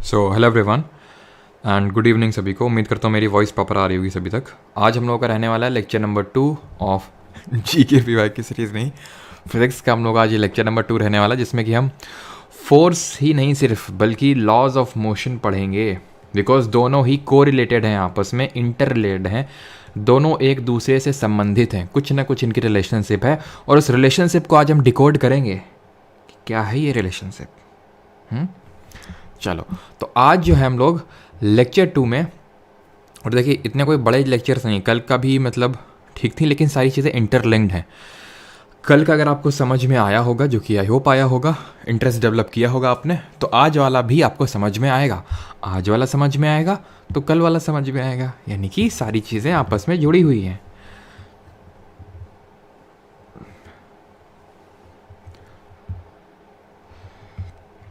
So hello everyone and good evening सभी को। उम्मीद करता हूँ मेरी वॉइस प्रॉपर आ रही होगी सभी तक। आज हम लोगों का रहने वाला है लेक्चर नंबर 2 ऑफ GK की सीरीज़ नहीं, फिजिक्स का हम लोग आज ये लेक्चर नंबर 2 रहने वाला है, जिसमें कि हम फोर्स ही नहीं सिर्फ बल्कि लॉज ऑफ मोशन पढ़ेंगे। बिकॉज दोनों ही को रिलेटेड हैं, आपस में इंटर रिलेटेड हैं, दोनों एक दूसरे से संबंधित हैं, कुछ ना कुछ इनकी रिलेशनशिप है। और उस रिलेशनशिप को आज हम डिकोड करेंगे कि क्या है ये रिलेशनशिप। चलो, तो आज जो है हम लोग लेक्चर 2 में, और देखिए इतने कोई बड़े लेक्चर्स नहीं, कल का भी मतलब ठीक थी लेकिन सारी चीज़ें इंटरलिंक्ड हैं। कल का अगर आपको समझ में आया होगा, जो कि आई होप आया होगा, इंटरेस्ट डेवलप किया होगा आपने, तो आज वाला भी आपको समझ में आएगा। आज वाला समझ में आएगा तो कल वाला समझ में आएगा, यानी कि सारी चीज़ें आपस में जुड़ी हुई हैं।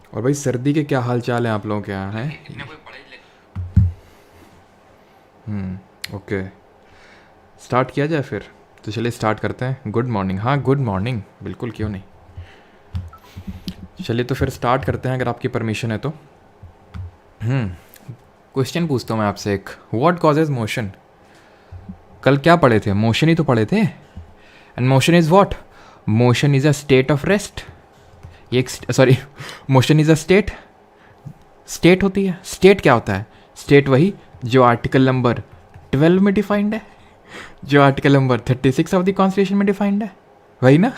और भाई सर्दी के क्या हाल चाल है आप लोगों के यहाँ है? ओके, स्टार्ट किया जाए फिर। तो चलिए स्टार्ट करते हैं। Good morning. हाँ गुड मॉर्निंग, बिल्कुल, क्यों नहीं। चलिए तो फिर स्टार्ट करते हैं अगर आपकी परमिशन है तो। क्वेश्चन पूछता हूँ मैं आपसे एक, व्हाट कॉजेज मोशन। कल क्या पढ़े थे? मोशन ही तो पढ़े थे। And motion is what? Motion is a state of rest. ये एक sorry, motion is a state. State होती है। स्टेट क्या होता है? स्टेट वही जो आर्टिकल नंबर 12 में डिफाइंड है, जो article number 36 of the constitution में डिफाइंड है, वही ना।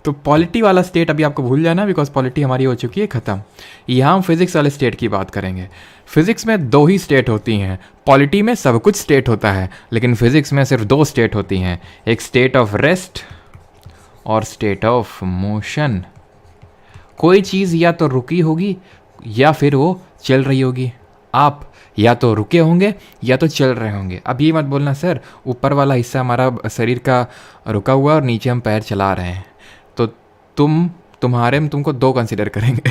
तो पॉलिटी वाला स्टेट अभी आपको भूल जाना, बिकॉज पॉलिटी हमारी हो चुकी है ख़त्म। यहाँ हम फिजिक्स वाले स्टेट की बात करेंगे। फिजिक्स में 2 ही स्टेट होती हैं। पॉलिटी में सब कुछ स्टेट होता है, लेकिन फिजिक्स में सिर्फ 2 स्टेट होती हैं, एक स्टेट ऑफ रेस्ट और स्टेट ऑफ मोशन। कोई चीज़ या तो रुकी होगी या फिर वो चल रही होगी। आप या तो रुके होंगे या तो चल रहे होंगे। अब ये मत बोलना सर ऊपर वाला हिस्सा हमारा शरीर का रुका हुआ है और नीचे हम पैर चला रहे हैं, तो तुम्हारे में तुमको 2 कंसिडर करेंगे।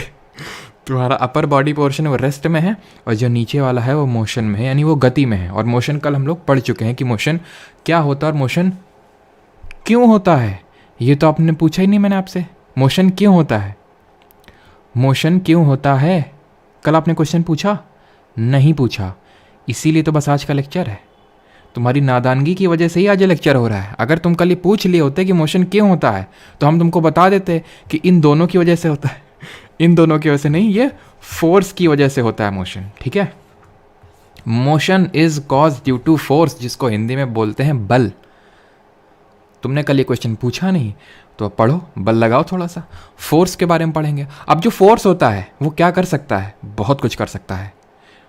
तुम्हारा अपर बॉडी पोर्शन वो रेस्ट में है और जो नीचे वाला है वो मोशन में है, यानी वो गति में है। और मोशन कल हम लोग पढ़ चुके हैं कि मोशन क्या होता है और मोशन क्यों होता है। ये तो आपने पूछा ही नहीं मैंने आपसे, मोशन क्यों होता है। मोशन क्यों होता है कल आपने क्वेश्चन पूछा? नहीं पूछा। इसीलिए तो बस आज का लेक्चर है। तुम्हारी नादानगी की वजह से ही आज ये लेक्चर हो रहा है। अगर तुम कल ये पूछ लिए होते कि मोशन क्यों होता है, तो हम तुमको बता देते कि इन दोनों की वजह से होता है। इन दोनों की वजह से नहीं, ये फोर्स की वजह से होता है मोशन। ठीक है, motion is cause due to force, जिसको हिंदी में बोलते हैं बल। तुमने कल ये क्वेश्चन पूछा नहीं तो अब पढ़ो, बल लगाओ थोड़ा सा। फोर्स के बारे में पढ़ेंगे। अब जो फोर्स होता है वो क्या कर सकता है? बहुत कुछ कर सकता है।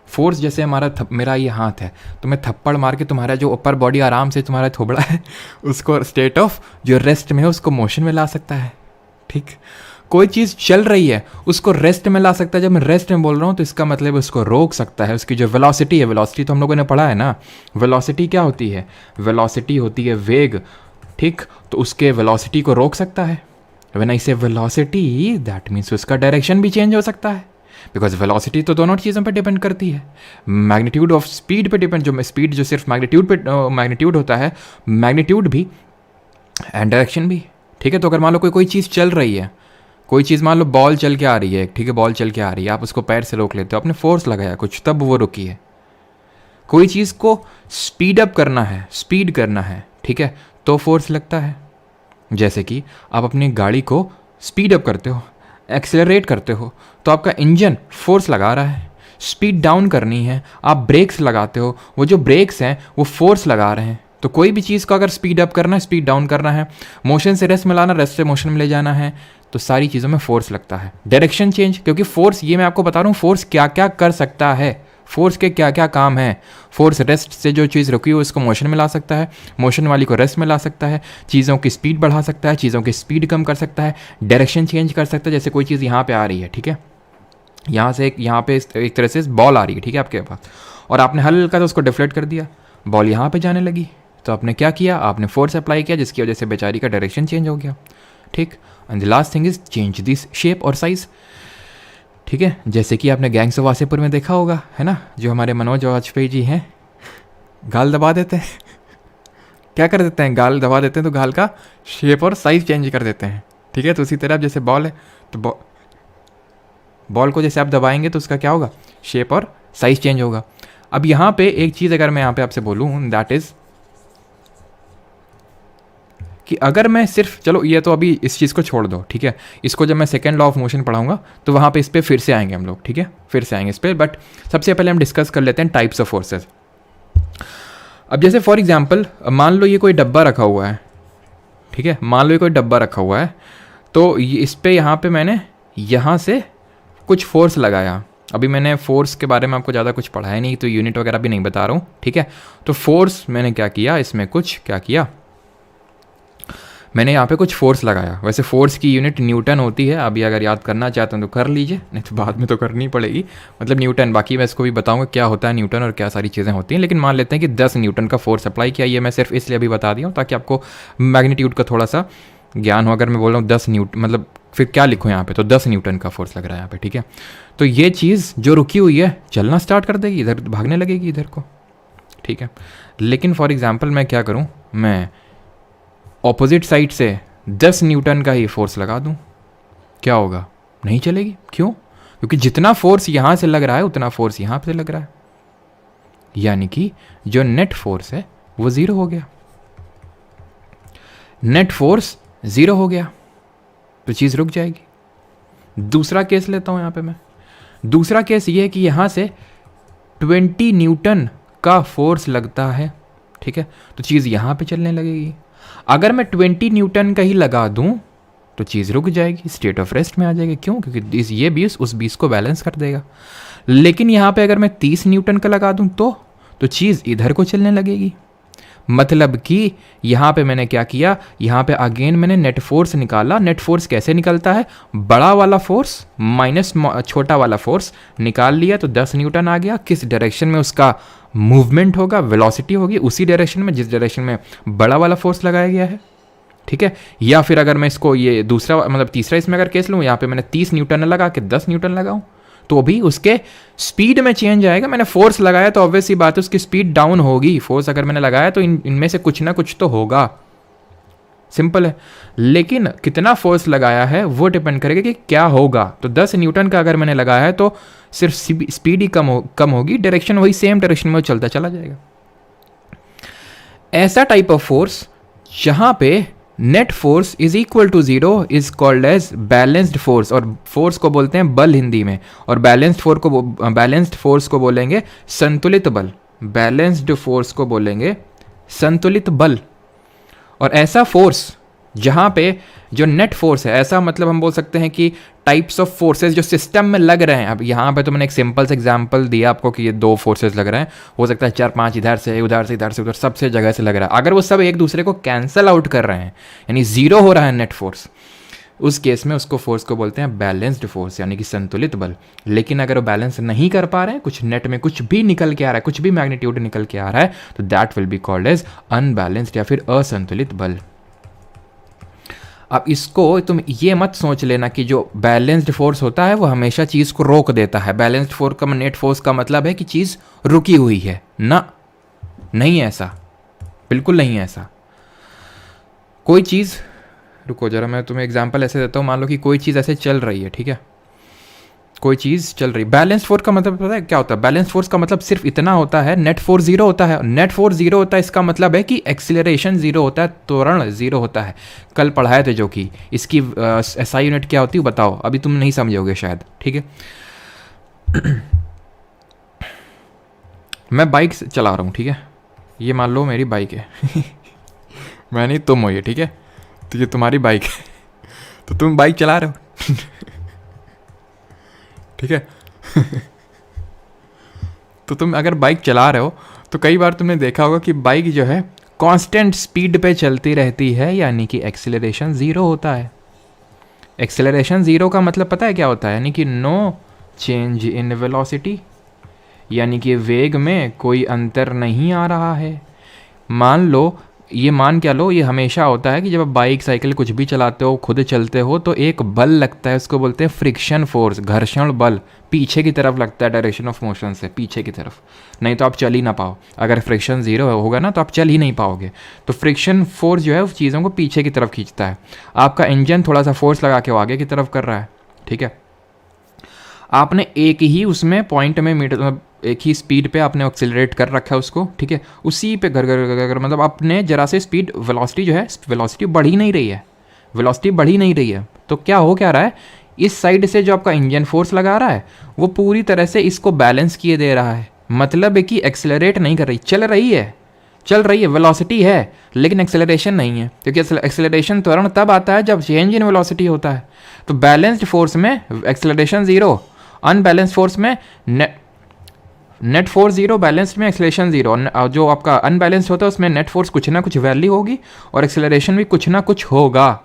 फोर्स जैसे मेरा ये हाथ है, तुम्हें थप्पड़ मार के तुम्हारा जो ऊपर बॉडी आराम से तुम्हारा थोबड़ा है उसको स्टेट ऑफ जो रेस्ट में है उसको मोशन में ला सकता है। ठीक, कोई चीज़ चल रही है उसको रेस्ट में ला सकता है। जब मैं रेस्ट में बोल रहा हूँ तो इसका मतलब उसको रोक सकता है। उसकी जो वेलोसिटी है, वेलोसिटी तो हम लोगों ने पढ़ा है ना, वेलोसिटी क्या होती है? वेलोसिटी होती है वेग। ठीक, तो उसके वेलोसिटी को रोक सकता है। व्हेन आई से वेलोसिटी दैट मीन्स उसका डायरेक्शन भी चेंज हो सकता है, बिकॉज वेलोसिटी तो दोनों चीज़ों पे डिपेंड करती है। मैग्नीट्यूड ऑफ स्पीड पे डिपेंड, जो स्पीड जो सिर्फ मैग्नीट्यूड होता है, मैग्नीट्यूड भी एंड डायरेक्शन भी। ठीक है, तो अगर मान लो कोई चीज़ चल रही है, कोई चीज़ मान लो बॉल चल के आ रही है, ठीक है, बॉल चल के आ रही है, आप उसको पैर से रोक लेते हो, आपने फोर्स लगाया कुछ, तब वो रुकी है। कोई चीज़ को स्पीड अप करना है, स्पीड करना है, ठीक है, तो फोर्स लगता है। जैसे कि आप अपनी गाड़ी को स्पीड अप करते हो, एक्सेलरेट करते हो, तो आपका इंजन फोर्स लगा रहा है। स्पीड डाउन करनी है, आप ब्रेक्स लगाते हो, वो जो ब्रेक्स हैं वो फोर्स लगा रहे हैं। तो कोई भी चीज़ को अगर स्पीड अप करना है, स्पीड डाउन करना है, मोशन से रेस्ट में लाना, रेस्ट से मोशन में ले जाना है, तो सारी चीज़ों में फोर्स लगता है। डायरेक्शन चेंज, क्योंकि फोर्स, ये मैं आपको बता रहा हूँ फोर्स क्या क्या कर सकता है, फोर्स के क्या क्या काम हैं। फोर्स रेस्ट से जो चीज़ रुकी हो उसको मोशन में ला सकता है, मोशन वाली को रेस्ट में ला सकता है, चीज़ों की स्पीड बढ़ा सकता है, चीज़ों की स्पीड कम कर सकता है, डायरेक्शन चेंज कर सकता है। जैसे कोई चीज़ यहाँ पे आ रही है, ठीक है, यहाँ से यहाँ पे एक तरह से बॉल आ रही है, ठीक है, आपके पास, और आपने हल्का सा उसको डिफ्लेक्ट कर दिया, बॉल यहाँ पे जाने लगी, तो आपने क्या किया? आपने फोर्स अप्लाई किया, जिसकी वजह से बेचारी का डायरेक्शन चेंज हो गया। ठीक, and the last thing is change this shape और साइज। ठीक है, जैसे कि आपने गैंग्स ऑफ वासेपुर में देखा होगा, है ना, जो हमारे मनोज वाजपेयी जी हैं, गाल दबा देते हैं। क्या कर देते हैं? गाल दबा देते हैं, तो गाल का शेप और साइज चेंज कर देते हैं। ठीक है, तो उसी तरह जैसे बॉल है तो बॉल को जैसे आप दबाएंगे तो उसका क्या होगा, शेप और साइज चेंज होगा। अब यहाँ पे एक चीज़ अगर मैं यहाँ पे आपसे बोलूँ, दैट इज़ कि अगर मैं सिर्फ, चलो ये तो अभी इस चीज़ को छोड़ दो, ठीक है, इसको जब मैं सेकेंड लॉ ऑफ मोशन पढ़ाऊंगा तो वहाँ पे इस पर फिर से आएंगे हम लोग, ठीक है, फिर से आएंगे इस पर। बट सबसे पहले हम डिस्कस कर लेते हैं टाइप्स ऑफ फोर्सेस। अब जैसे फॉर एग्जांपल मान लो ये कोई डब्बा रखा हुआ है, ठीक है, मान लो ये कोई डब्बा रखा हुआ है, तो इस पर यहाँ पे मैंने यहाँ से कुछ फोर्स लगाया। अभी मैंने फोर्स के बारे में आपको ज़्यादा कुछ पढ़ाया नहीं, तो यूनिट वगैरह भी नहीं बता रहा हूँ, ठीक है। तो फोर्स मैंने क्या किया, इसमें कुछ क्या किया, मैंने यहाँ पे कुछ फोर्स लगाया। वैसे फोर्स की यूनिट न्यूटन होती है, अभी अगर याद करना चाहते हैं तो कर लीजिए, नहीं तो बाद में तो करनी पड़ेगी, मतलब न्यूटन। बाकी मैं इसको भी बताऊंगा क्या होता है न्यूटन और क्या सारी चीज़ें होती हैं, लेकिन मान लेते हैं कि 10 न्यूटन का फोर्स अप्लाई किया। ये मैं सिर्फ इसलिए अभी बता दिया हूँ ताकि आपको मैग्नीट्यूड का थोड़ा सा ज्ञान हो। अगर मैं बोल रहा हूँ 10 न्यूटन, मतलब फिर क्या लिखूँ यहाँ पे, तो 10 न्यूटन का फोर्स लग रहा है यहाँ पे, ठीक है। तो ये चीज़ जो रुकी हुई है चलना स्टार्ट कर देगी, इधर भागने लगेगी इधर को, ठीक है। लेकिन फॉर एग्जाम्पल मैं क्या करूँ, मैं ऑपोजिट साइड से 10 न्यूटन का ही फोर्स लगा दूँ, क्या होगा, नहीं चलेगी। क्यों? क्योंकि जितना फोर्स यहाँ से लग रहा है उतना फोर्स यहाँ पे लग रहा है, यानी कि जो नेट फोर्स है वो 0 हो गया, नेट फोर्स 0 हो गया, तो चीज़ रुक जाएगी। दूसरा केस लेता हूँ यहाँ पे मैं, दूसरा केस ये है कि यहाँ से 20 न्यूटन का फोर्स लगता है, ठीक है, तो चीज़ यहाँ पे चलने लगेगी। अगर मैं 20 न्यूटन का ही लगा दूं तो चीज़ रुक जाएगी, स्टेट ऑफ रेस्ट में आ जाएगी। क्यों? क्योंकि ये 20 उस 20 को बैलेंस कर देगा। लेकिन यहाँ पे अगर मैं 30 न्यूटन का लगा दूं तो चीज़ इधर को चलने लगेगी। मतलब कि यहाँ पे मैंने क्या किया, यहाँ पे अगेन मैंने नेट फोर्स निकाला। नेट फोर्स कैसे निकलता है, बड़ा वाला फोर्स माइनस छोटा वाला फोर्स निकाल लिया तो 10 न्यूटन आ गया। किस डायरेक्शन में उसका मूवमेंट होगा, वेलोसिटी होगी, उसी डायरेक्शन में जिस डायरेक्शन में बड़ा वाला फोर्स लगाया गया है, ठीक है। या फिर अगर मैं इसको ये दूसरा मतलब तीसरा इसमें अगर केस लूँ, यहाँ पे मैंने 30 न्यूटन लगा के 10 न्यूटन लगाऊँ तो भी उसके स्पीड में चेंज आएगा। मैंने फोर्स लगाया तो ऑब्वियस सी बात है उसकी स्पीड डाउन होगी। फोर्स अगर मैंने लगाया तो इनमें से कुछ ना कुछ तो होगा, सिंपल है। लेकिन कितना फोर्स लगाया है वो डिपेंड करेगा कि क्या होगा। तो 10 न्यूटन का अगर मैंने लगाया है तो सिर्फ स्पीड ही कम होगी, डायरेक्शन वही सेम डायरेक्शन में चलता चला जाएगा। ऐसा टाइप ऑफ फोर्स जहां पे net force is equal to 0 is called as balanced force, और फोर्स को बोलते हैं बल हिंदी में, और बैलेंस्ड फोर्स को बोलेंगे संतुलित बल। बैलेंस्ड फोर्स को बोलेंगे संतुलित बल। और ऐसा फोर्स जहाँ पे जो नेट फोर्स है, ऐसा मतलब हम बोल सकते हैं कि टाइप्स ऑफ फोर्सेस जो सिस्टम में लग रहे हैं। अब यहाँ पे तो मैंने एक सिंपल सा एग्जांपल दिया आपको कि ये 2 फोर्सेस लग रहे हैं, हो सकता है 4-5 इधर से उधर से सबसे जगह से लग रहा है। अगर वो सब एक दूसरे को कैंसल आउट कर रहे हैं, यानी 0 हो रहा है नेट फोर्स, उस केस में उसको फोर्स को बोलते हैं बैलेंस्ड फोर्स, यानी कि संतुलित बल। लेकिन अगर वो बैलेंस नहीं कर पा रहे हैं, कुछ नेट में कुछ भी निकल के आ रहा है, कुछ भी मैग्नीट्यूड निकल के आ रहा है, तो that will be called as unbalanced या फिर असंतुलित बल। अब इसको तुम ये मत सोच लेना कि जो बैलेंस्ड फोर्स होता है वो हमेशा चीज़ को रोक देता है। बैलेंस्ड फोर्स का नेट फोर्स का मतलब है कि चीज़ रुकी हुई है ना, नहीं है ऐसा, बिल्कुल नहीं है ऐसा। कोई चीज़, रुको जरा मैं तुम्हें एग्जांपल ऐसे देता हूँ। मान लो कि कोई चीज़ ऐसे चल रही है, ठीक है, कोई चीज़ चल रही। बैलेंस फोर्स का मतलब पता है क्या होता है? बैलेंस फोर्स का मतलब सिर्फ इतना होता है, नेट फोर्स 0 होता है। नेट फोर्स 0 होता है इसका मतलब है कि एक्सीलरेशन 0 होता है, त्वरण 0 होता है। कल पढ़ाए थे जो कि इसकी एसआई यूनिट क्या होती है बताओ, अभी तुम नहीं समझोगे शायद, ठीक है। मैं बाइक चला रहा हूँ, ठीक है, ये मान लो मेरी बाइक है। मैं नहीं, तुम हो ये, ठीक है, तो ये तुम्हारी बाइक है, तो तुम बाइक चला रहे हो। ठीक है। तो तुम अगर बाइक चला रहे हो तो कई बार तुमने देखा होगा कि बाइक जो है कांस्टेंट स्पीड पे चलती रहती है, यानी कि एक्सीलरेशन 0 होता है। एक्सीलरेशन 0 का मतलब पता है क्या होता है? यानी कि नो चेंज इन वेलोसिटी, यानी कि वेग में कोई अंतर नहीं आ रहा है। मान लो, ये मान क्या लो, ये हमेशा होता है कि जब आप बाइक साइकिल कुछ भी चलाते हो, खुद चलते हो, तो एक बल लगता है, उसको बोलते हैं फ्रिक्शन फोर्स, घर्षण बल। पीछे की तरफ लगता है डायरेक्शन ऑफ मोशन से, पीछे की तरफ, नहीं तो आप चल ही ना पाओ। अगर फ्रिक्शन 0 होगा ना तो आप चल ही नहीं पाओगे। तो फ्रिक्शन फोर्स जो है उस चीज़ों को पीछे की तरफ खींचता है। आपका इंजन थोड़ा सा फोर्स लगा के वो आगे की तरफ कर रहा है, ठीक है। आपने एक ही उसमें पॉइंट में मीटर मतलब एक ही स्पीड पे आपने एक्सेलरेट कर रखा है उसको, ठीक है, उसी पे घर घर घर घर मतलब आपने जरा से स्पीड वेलोसिटी जो है वेलोसिटी बढ़ ही नहीं रही है, वेलोसिटी बढ़ ही नहीं रही है। तो क्या हो क्या रहा है, इस साइड से जो आपका इंजन फोर्स लगा रहा है वो पूरी तरह से इसको बैलेंस किए दे रहा है, मतलब है कि एक्सेलरेट नहीं कर रही, चल रही है, वेलोसिटी है लेकिन एक्सेलरेशन नहीं है, क्योंकि एक्सेलरेशन त्वरण तब आता है जब चेंज इन वेलोसिटी होता है। तो बैलेंस्ड फोर्स में एक्सेलरेशन जीरो, अनबैलेंस्ड फोर्स में नेट फोर्स जीरो, बैलेंस्ड में एक्सेलरेशन जीरो। जो आपका अनबैलेंस्ड होता है उसमें नेट फोर्स कुछ ना कुछ वैल्यू होगी और एक्सेलरेशन भी कुछ ना कुछ होगा।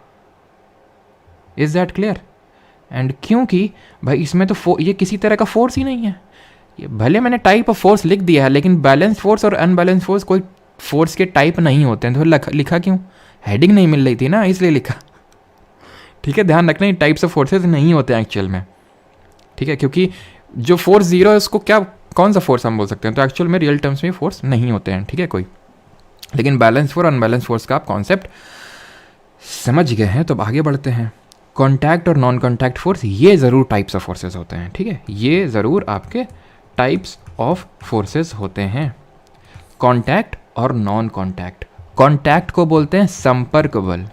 Is that clear? एंड क्योंकि भाई इसमें तो ये किसी तरह का फोर्स ही नहीं है, ये भले मैंने टाइप ऑफ फोर्स लिख दिया है लेकिन बैलेंस फोर्स और अनबैलेंस फोर्स कोई फोर्स के टाइप नहीं होते हैं। तो लिखा क्यों, हेडिंग नहीं मिल रही थी ना इसलिए लिखा, ठीक है। ध्यान रखना, टाइप्स ऑफ फोर्सेज नहीं होते हैं एक्चुअल में, ठीक है, क्योंकि जो फोर्स जीरो है उसको क्या, कौन सा फोर्स हम बोल सकते हैं, तो एक्चुअल में रियल टर्म्स में फोर्स नहीं होते हैं, ठीक है कोई। लेकिन बैलेंस फोर्स अनबैलेंस फोर्स का आप कॉन्सेप्ट समझ गए हैं, तो अब आगे बढ़ते हैं। कॉन्टैक्ट और नॉन कॉन्टैक्ट फोर्स ये ज़रूर टाइप्स ऑफ फोर्सेज होते हैं, ठीक है, ये ज़रूर आपके टाइप्स ऑफ फोर्सेज होते हैं, कॉन्टैक्ट और नॉन कॉन्टैक्ट। कॉन्टैक्ट को बोलते हैं संपर्क बल,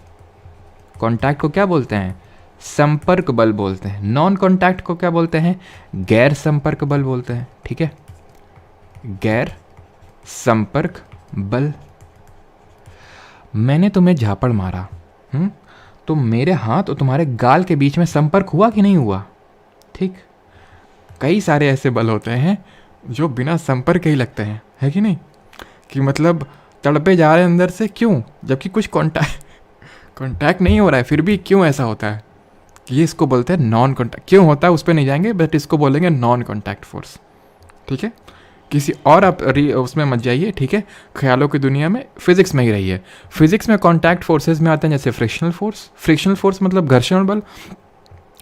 कॉन्टैक्ट को क्या बोलते हैं, संपर्क बल बोलते हैं। नॉन कॉन्टैक्ट को क्या बोलते हैं, गैर संपर्क बल बोलते हैं, ठीक है, गैर संपर्क बल। मैंने तुम्हें झापड़ मारा, तो मेरे हाथ और तुम्हारे गाल के बीच में संपर्क हुआ कि नहीं हुआ, ठीक। कई सारे ऐसे बल होते हैं जो बिना संपर्क के ही लगते हैं, है कि नहीं, कि मतलब तड़पे जा रहे हैं अंदर से, क्यों, जबकि कुछ कॉन्टैक्ट नहीं हो रहा है, फिर भी क्यों ऐसा होता है, ये इसको बोलते हैं नॉन कॉन्टैक्ट। क्यों होता है उस पर नहीं जाएंगे, बट इसको बोलेंगे नॉन कॉन्टैक्ट फोर्स, ठीक है। किसी और आप उसमें मत जाइए, ठीक है, ख्यालों की दुनिया में, फिजिक्स में ही रहिए। फिजिक्स में कॉन्टैक्ट फोर्सेज में आते हैं जैसे फ्रिक्शनल फोर्स मतलब घर्षण बल।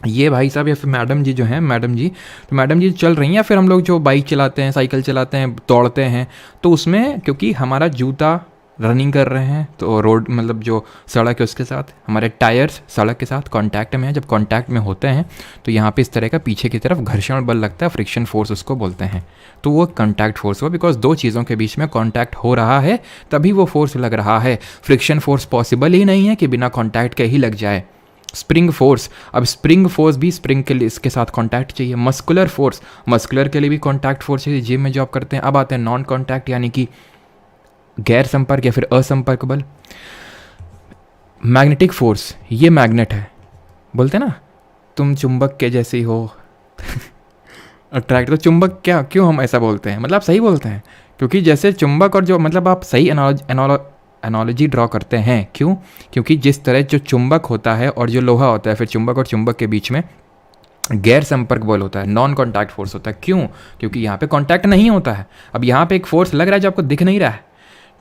ये भाई साहब या फिर मैडम जी जो हैं, मैडम जी चल रही हैं, या फिर हम लोग जो बाइक चलाते हैं, साइकिल चलाते हैं, दौड़ते हैं, तो उसमें क्योंकि हमारा जूता रनिंग कर रहे हैं तो रोड मतलब जो सड़क है उसके साथ, हमारे टायर्स सड़क के साथ कांटेक्ट में हैं, जब कांटेक्ट में होते हैं तो यहाँ पे इस तरह का पीछे की तरफ घर्षण बल लगता है, फ्रिक्शन फोर्स उसको बोलते हैं। तो वो कांटेक्ट फोर्स हुआ, बिकॉज दो चीज़ों के बीच में कांटेक्ट हो रहा है तभी वो फोर्स लग रहा है। फ्रिक्शन फोर्स पॉसिबल ही नहीं है कि बिना कांटेक्ट के ही लग जाए। स्प्रिंग फोर्स, अब स्प्रिंग फोर्स भी स्प्रिंग के लिए इसके साथ कांटेक्ट चाहिए। मस्कुलर फोर्स, मस्कुलर के लिए भी कांटेक्ट फोर्स चाहिए, जिम में जो आप करते हैं। अब आते हैं नॉन कांटेक्ट यानी कि गैर संपर्क या फिर असंपर्क बल। मैग्नेटिक फोर्स, ये मैग्नेट है, बोलते हैं ना तुम चुंबक के जैसे ही हो अट्रैक्ट, तो चुंबक क्या, क्यों हम ऐसा बोलते हैं, मतलब आप सही बोलते हैं, क्योंकि जैसे चुंबक और जो मतलब आप सही एनालॉजी ड्रॉ करते हैं, क्यों, क्योंकि जिस तरह जो चुंबक होता है और जो लोहा होता है, फिर चुंबक और चुंबक के बीच में गैर संपर्क बल होता है, नॉन कॉन्टैक्ट फोर्स होता है। क्यों, क्योंकि यहाँ पे कॉन्टैक्ट नहीं होता है। अब यहाँ पे एक फोर्स लग रहा है जो आपको दिख नहीं रहा है,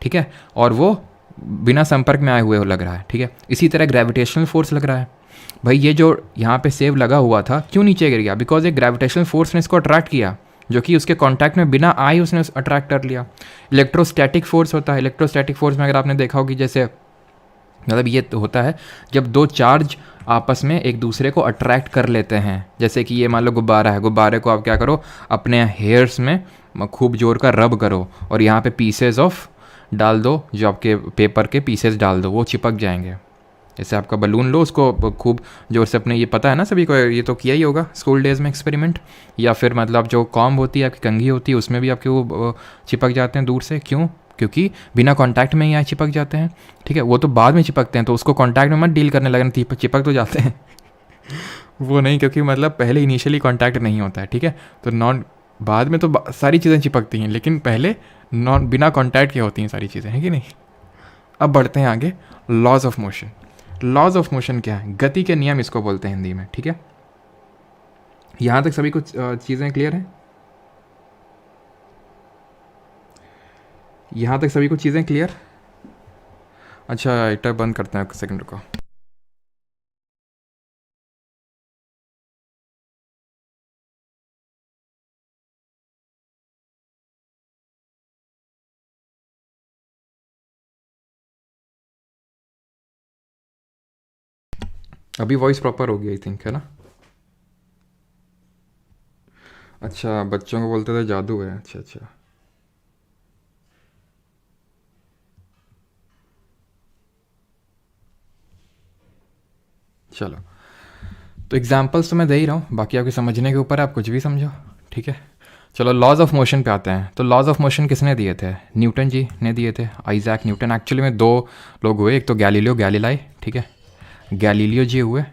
ठीक है, और वो बिना संपर्क में आए हुए लग रहा है, ठीक है। इसी तरह ग्रेविटेशनल फोर्स लग रहा है, भाई ये जो यहाँ पे सेव लगा हुआ था क्यों नीचे गिर गया, बिकॉज एक ग्रेविटेशनल फोर्स ने इसको अट्रैक्ट किया, जो कि उसके कांटेक्ट में बिना आए उसने अट्रैक्ट कर लिया। इलेक्ट्रोस्टैटिक फोर्स होता है, इलेक्ट्रोस्टैटिक फोर्स में अगर आपने देखा हो कि जैसे मतलब ये तो होता है जब दो चार्ज आपस में एक दूसरे को अट्रैक्ट कर लेते हैं, जैसे कि ये मान लो गुब्बारा है, गुब्बारे को आप क्या करो, अपने हेयर्स में खूब जोर का रब करो और यहाँ पे पीसेज ऑफ डाल दो, जो आपके पेपर के पीसेस डाल दो, वो चिपक जाएंगे। जैसे आपका बलून लो, उसको खूब जोर से, अपने ये पता है ना सभी को, ये तो किया ही होगा स्कूल डेज में एक्सपेरिमेंट, या फिर मतलब जो कॉम्ब होती है आपकी कंघी होती है उसमें भी आपके वो चिपक जाते हैं दूर से, क्यों, क्योंकि बिना कांटेक्ट में ही यहाँ चिपक जाते हैं, ठीक है। वो तो बाद में चिपकते हैं, तो उसको कांटेक्ट में मत डील करने लगना, चिपक तो जाते हैं वो नहीं, क्योंकि मतलब पहले इनिशियली कांटेक्ट नहीं होता है, ठीक है। तो नॉन, बाद में तो सारी चीज़ें चिपकती हैं, लेकिन पहले नॉन बिना कांटेक्ट के होती हैं सारी चीज़ें, है कि नहीं। अब बढ़ते हैं आगे, laws of motion. Laws of motion क्या है, गति के नियम इसको बोलते हैं हिंदी में, ठीक है। यहाँ तक सभी कुछ चीज़ें क्लियर हैं, यहाँ तक सभी कुछ चीज़ें क्लियर। अच्छा इटर बंद करते हैं, सेकंड रुको। अभी वॉइस प्रॉपर होगी आई थिंक, है ना। अच्छा, बच्चों को बोलते थे जादू है। अच्छा अच्छा। चलो, तो एग्जाम्पल्स तो मैं दे ही रहा हूँ, बाकी आपके समझने के ऊपर है, आप कुछ भी समझो, ठीक है। चलो लॉज ऑफ मोशन पे आते हैं। तो लॉज ऑफ मोशन किसने दिए थे? न्यूटन जी ने दिए थे, आइजैक न्यूटन। एक्चुअली में दो लोग हुए, एक तो गैलीलियो गैलीलाई, ठीक है, गैलीलियो जी हुए,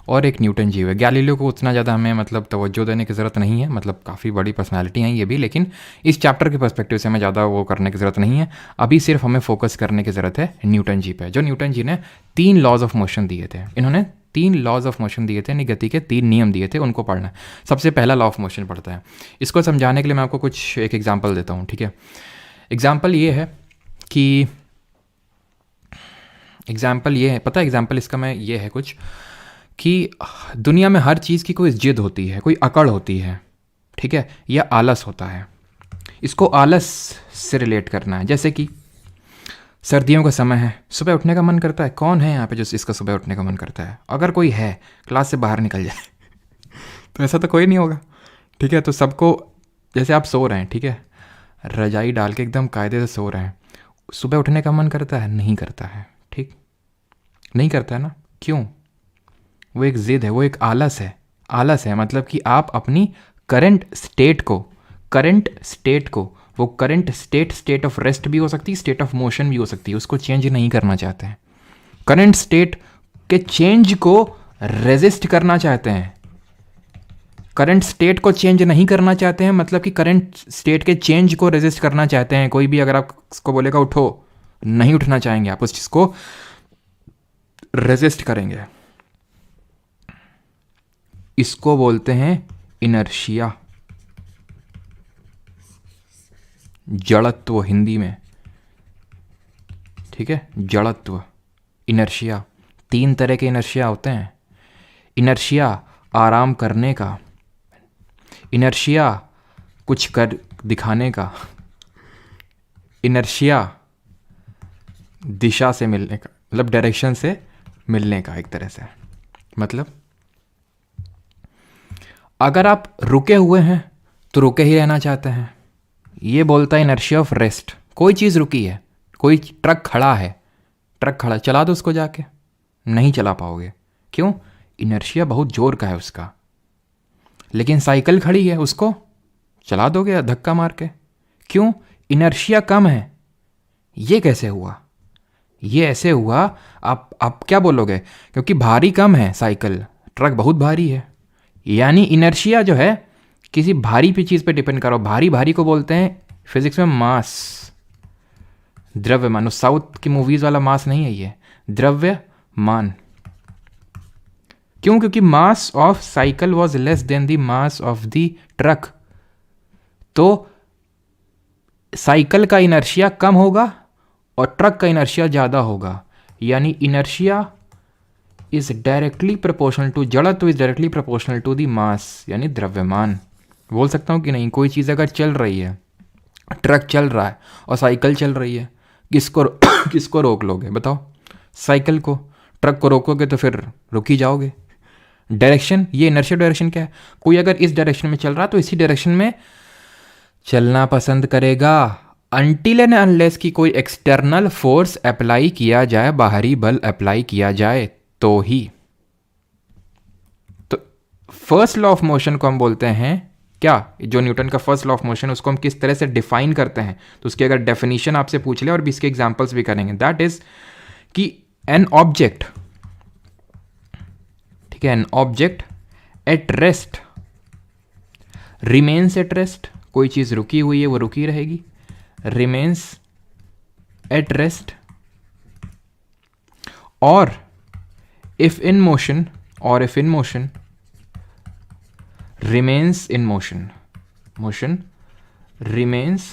और एक न्यूटन जी हुए। गैलीलियो को उतना ज़्यादा हमें मतलब तवज्जो देने की ज़रूरत नहीं है, मतलब काफ़ी बड़ी पर्सनालिटी हैं ये भी, लेकिन इस चैप्टर के पर्सपेक्टिव से हमें ज़्यादा वो करने की ज़रूरत नहीं है। अभी सिर्फ हमें फोकस करने की ज़रूरत है न्यूटन जी पे, जो न्यूटन जी ने 3 लॉज ऑफ मोशन दिए थे। इन्होंने 3 लॉज ऑफ मोशन दिए थे, यानी गति के 3 नियम दिए थे, उनको पढ़ना है। सबसे पहला लॉ ऑफ मोशन पढ़ता है। इसको समझाने के लिए मैं आपको कुछ एक एग्जाम्पल देता हूँ, ठीक है। एग्जाम्पल ये है कि पता है एग्जाम्पल इसका मैं ये है कुछ कि दुनिया में हर चीज़ की कोई जिद होती है, कोई अकड़ होती है, ठीक है, या आलस होता है। इसको आलस से रिलेट करना है। जैसे कि सर्दियों का समय है, सुबह उठने का मन करता है। कौन है यहाँ पे जो इसका सुबह उठने का मन करता है? अगर कोई है, क्लास से बाहर निकल जाए तो ऐसा तो कोई नहीं होगा, ठीक है। तो सबको, जैसे आप सो रहे हैं, ठीक है, रजाई डाल के एकदम कायदे से सो रहे हैं, सुबह उठने का मन करता है? नहीं करता है, ठीक, नहीं करता है ना। क्यों? वो एक ज़िद है, वो एक आलस है। आलस है मतलब कि आप अपनी करंट स्टेट को वो करंट स्टेट ऑफ रेस्ट भी हो सकती है, स्टेट ऑफ मोशन भी हो सकती है, उसको चेंज नहीं करना चाहते हैं। करंट स्टेट के चेंज को रेजिस्ट करना चाहते हैं। करंट स्टेट को चेंज नहीं करना चाहते हैं मतलब कि करंट स्टेट के चेंज को रेजिस्ट करना चाहते हैं। कोई भी अगर आप उसको बोलेगा उठो, नहीं उठना चाहेंगे, आप उस चीज़ को रेजिस्ट करेंगे। इसको बोलते हैं इनर्शिया, जड़त्व हिंदी में, ठीक है, जड़त्व, इनर्शिया। 3 तरह के इनर्शिया होते हैं। इनर्शिया आराम करने का, इनर्शिया कुछ कर दिखाने का, इनर्शिया दिशा से मिलने का, मतलब डायरेक्शन से मिलने का एक तरह से। मतलब अगर आप रुके हुए हैं तो रुके ही रहना चाहते हैं, ये बोलता है इनर्शिया ऑफ रेस्ट। कोई चीज़ रुकी है, कोई ट्रक खड़ा है, ट्रक खड़ा, चला दो उसको जाके, नहीं चला पाओगे। क्यों? इनर्शिया बहुत जोर का है उसका। लेकिन साइकिल खड़ी है, उसको चला दोगे धक्का मार के। क्यों? इनर्शिया कम है। ये कैसे हुआ? ये ऐसे हुआ, आप क्या बोलोगे? क्योंकि भारी कम है साइकिल, ट्रक बहुत भारी है। यानी इनर्शिया जो है किसी भारी पे चीज़ पे डिपेंड करो। भारी को बोलते हैं फिजिक्स में मास, द्रव्यमान। साउथ की मूवीज़ वाला मास नहीं है ये, द्रव्यमान। क्यों? क्योंकि mass of cycle was less than the mass of the truck. तो साइकिल का इनर्शिया कम होगा और ट्रक का इनर्शिया ज़्यादा होगा। यानी inertia is directly proportional to, जड़त्व is directly proportional to the mass, यानी द्रव्यमान। बोल सकता हूँ कि नहीं? कोई चीज़ अगर चल रही है, ट्रक चल रहा है और साइकिल चल रही है, किसको रोक लोगे बताओ? साइकिल को। ट्रक को रोकोगे तो फिर रुक ही जाओगे। डायरेक्शन, ये इनर्शिया डायरेक्शन क्या है? कोई अगर इस डायरेक्शन में चल रहा तो इसी डायरेक्शन में चलना पसंद करेगा, अनटिल एंड अनलेस की कोई एक्सटर्नल फोर्स अप्लाई किया जाए, बाहरी बल अप्लाई किया जाए तो ही। तो फर्स्ट लॉ ऑफ मोशन को हम बोलते हैं क्या? जो न्यूटन का फर्स्ट लॉ ऑफ मोशन, उसको हम किस तरह से डिफाइन करते हैं? तो उसकी अगर डेफिनेशन आपसे पूछ ले, और भी इसके एग्जांपल्स भी करेंगे, दैट इज कि एन ऑब्जेक्ट, ठीक है, an object at rest remains at rest. कोई चीज रुकी हुई है वो रुकी रहेगी, रिमेन्स एट रेस्ट। और if in motion remains in motion remains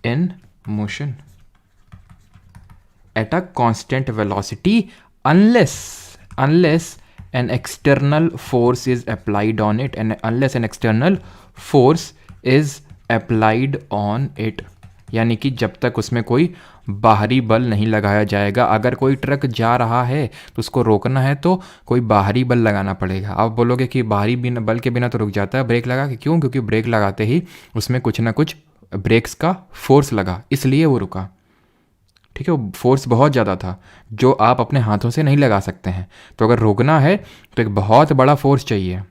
in motion at a constant velocity unless an external force is applied on it, and unless an external force is applied on it, यानी कि जब तक उसमें कोई बाहरी बल नहीं लगाया जाएगा। अगर कोई ट्रक जा रहा है तो उसको रोकना है तो कोई बाहरी बल लगाना पड़ेगा। आप बोलोगे कि बाहरी बिना बल के बिना तो रुक जाता है ब्रेक लगा के, क्यों? क्योंकि ब्रेक लगाते ही उसमें कुछ ना कुछ ब्रेक्स का फोर्स लगा, इसलिए वो रुका। ठीक है, वो फोर्स बहुत ज़्यादा था जो आप अपने हाथों से नहीं लगा सकते हैं। तो अगर रोकना है तो एक बहुत बड़ा फोर्स चाहिए।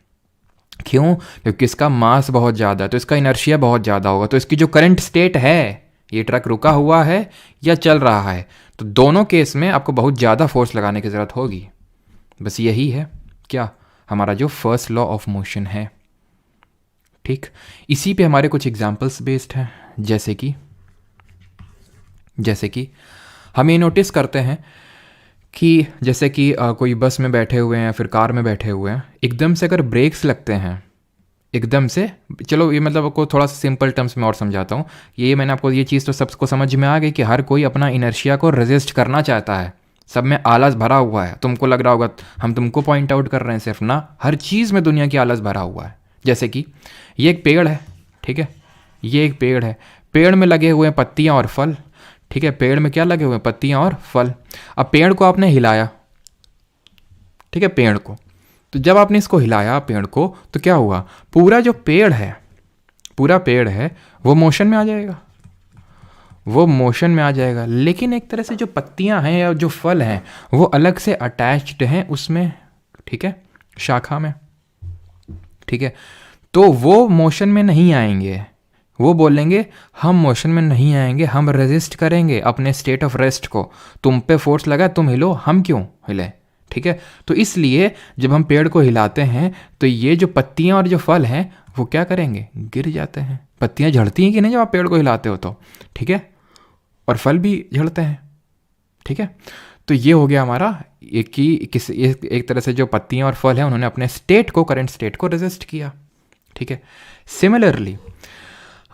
क्यों? क्योंकि इसका मास बहुत ज़्यादा है, तो इसका इनर्शिया बहुत ज़्यादा होगा। तो इसकी जो करंट स्टेट है, ये ट्रक रुका हुआ है या चल रहा है, तो दोनों केस में आपको बहुत ज़्यादा फोर्स लगाने की ज़रूरत होगी। बस यही है क्या हमारा जो फर्स्ट लॉ ऑफ मोशन है। ठीक, इसी पे हमारे कुछ एग्जांपल्स बेस्ड हैं। जैसे कि हम ये नोटिस करते हैं कि जैसे कि कोई बस में बैठे हुए हैं, फिर कार में बैठे हुए हैं, एकदम से अगर ब्रेक्स लगते हैं, एकदम से, चलो ये मतलब आपको थोड़ा सा सिंपल टर्म्स में और समझाता हूँ। ये मैंने आपको ये चीज़ तो सबको समझ में आ गई कि हर कोई अपना इनर्शिया को रेजिस्ट करना चाहता है। सब में आलस भरा हुआ है। तुमको लग रहा होगा हम तुमको पॉइंट आउट कर रहे हैं सिर्फ ना, हर चीज़ में दुनिया की आलस भरा हुआ है। जैसे कि ये एक पेड़ है, ठीक है, ये एक पेड़ है, पेड़ में लगे हुए हैं पत्तियाँ और फल। ठीक है, पेड़ में क्या लगे हुए हैं? पत्तियाँ और फल। अब पेड़ को आपने हिलाया, ठीक है, पेड़ को, तो जब आपने इसको हिलाया पेड़ को, तो क्या हुआ? पूरा जो पेड़ है, पूरा पेड़ है, वो मोशन में आ जाएगा, वो मोशन में आ जाएगा। लेकिन एक तरह से जो पत्तियां हैं या जो फल हैं वो अलग से अटैच्ड हैं उसमें, ठीक है, शाखा में। ठीक है, तो वो मोशन में नहीं आएंगे। वो बोलेंगे हम मोशन में नहीं आएंगे, हम रेजिस्ट करेंगे अपने स्टेट ऑफ रेस्ट को। तुम पे फोर्स लगा, तुम हिलो, हम क्यों हिले? ठीक है, तो इसलिए जब हम पेड़ को हिलाते हैं तो ये जो पत्तियां और जो फल हैं वो क्या करेंगे? गिर जाते हैं। पत्तियां झड़ती हैं कि नहीं जब आप पेड़ को हिलाते हो तो? ठीक है, और फल भी झड़ते हैं। ठीक है, तो ये हो गया हमारा एक तरह से जो पत्तियां और फल हैं उन्होंने अपने स्टेट को, करंट स्टेट को रेजिस्ट किया। ठीक है, सिमिलरली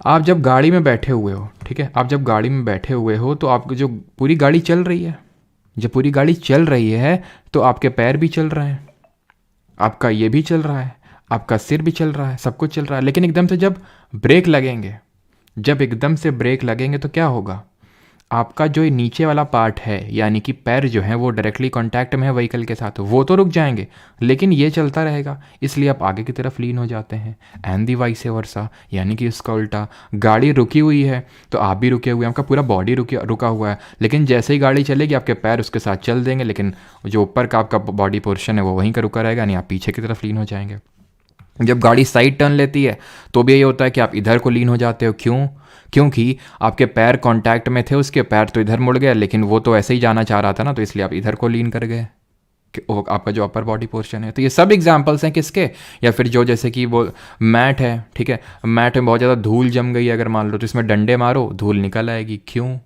आप जब गाड़ी में बैठे हुए हो, ठीक है, आप जब गाड़ी में बैठे हुए हो तो आपकी जो पूरी गाड़ी चल रही है, जब पूरी गाड़ी चल रही है तो आपके पैर भी चल रहे हैं, आपका ये भी चल रहा है, आपका सिर भी चल रहा है, सब कुछ चल रहा है। लेकिन एकदम से जब ब्रेक लगेंगे, जब एकदम से ब्रेक लगेंगे तो क्या होगा? आपका जो नीचे वाला पार्ट है यानी कि पैर जो है वो डायरेक्टली कांटेक्ट में है व्हीकल के साथ, वो तो रुक जाएंगे, लेकिन ये चलता रहेगा, इसलिए आप आगे की तरफ लीन हो जाते हैं। एंड दी वाइस वर्सा, यानी कि इसका उल्टा, गाड़ी रुकी हुई है तो आप भी रुके हुए हैं, आपका पूरा बॉडी रुका हुआ है, लेकिन जैसे ही गाड़ी चलेगी आपके पैर उसके साथ चल देंगे, लेकिन जो ऊपर का आपका बॉडी पोर्शन है वो वहीं का रुका रहेगा, यानी आप पीछे की तरफ लीन हो जाएंगे। जब गाड़ी साइड टर्न लेती है तो भी यही होता है कि आप इधर को लीन हो जाते हो। क्यों? क्योंकि आपके पैर कांटेक्ट में थे, उसके पैर तो इधर मुड़ गए, लेकिन वो तो ऐसे ही जाना चाह रहा था ना, तो इसलिए आप इधर को लीन कर गए, आपका जो अपर बॉडी पोर्शन है। तो ये सब एग्जांपल्स हैं किसके? या फिर जो जैसे कि वो मैट है, ठीक है, मैट में बहुत ज़्यादा धूल जम गई अगर मान लो, तो इसमें डंडे मारो धूल निकल आएगी। क्यों?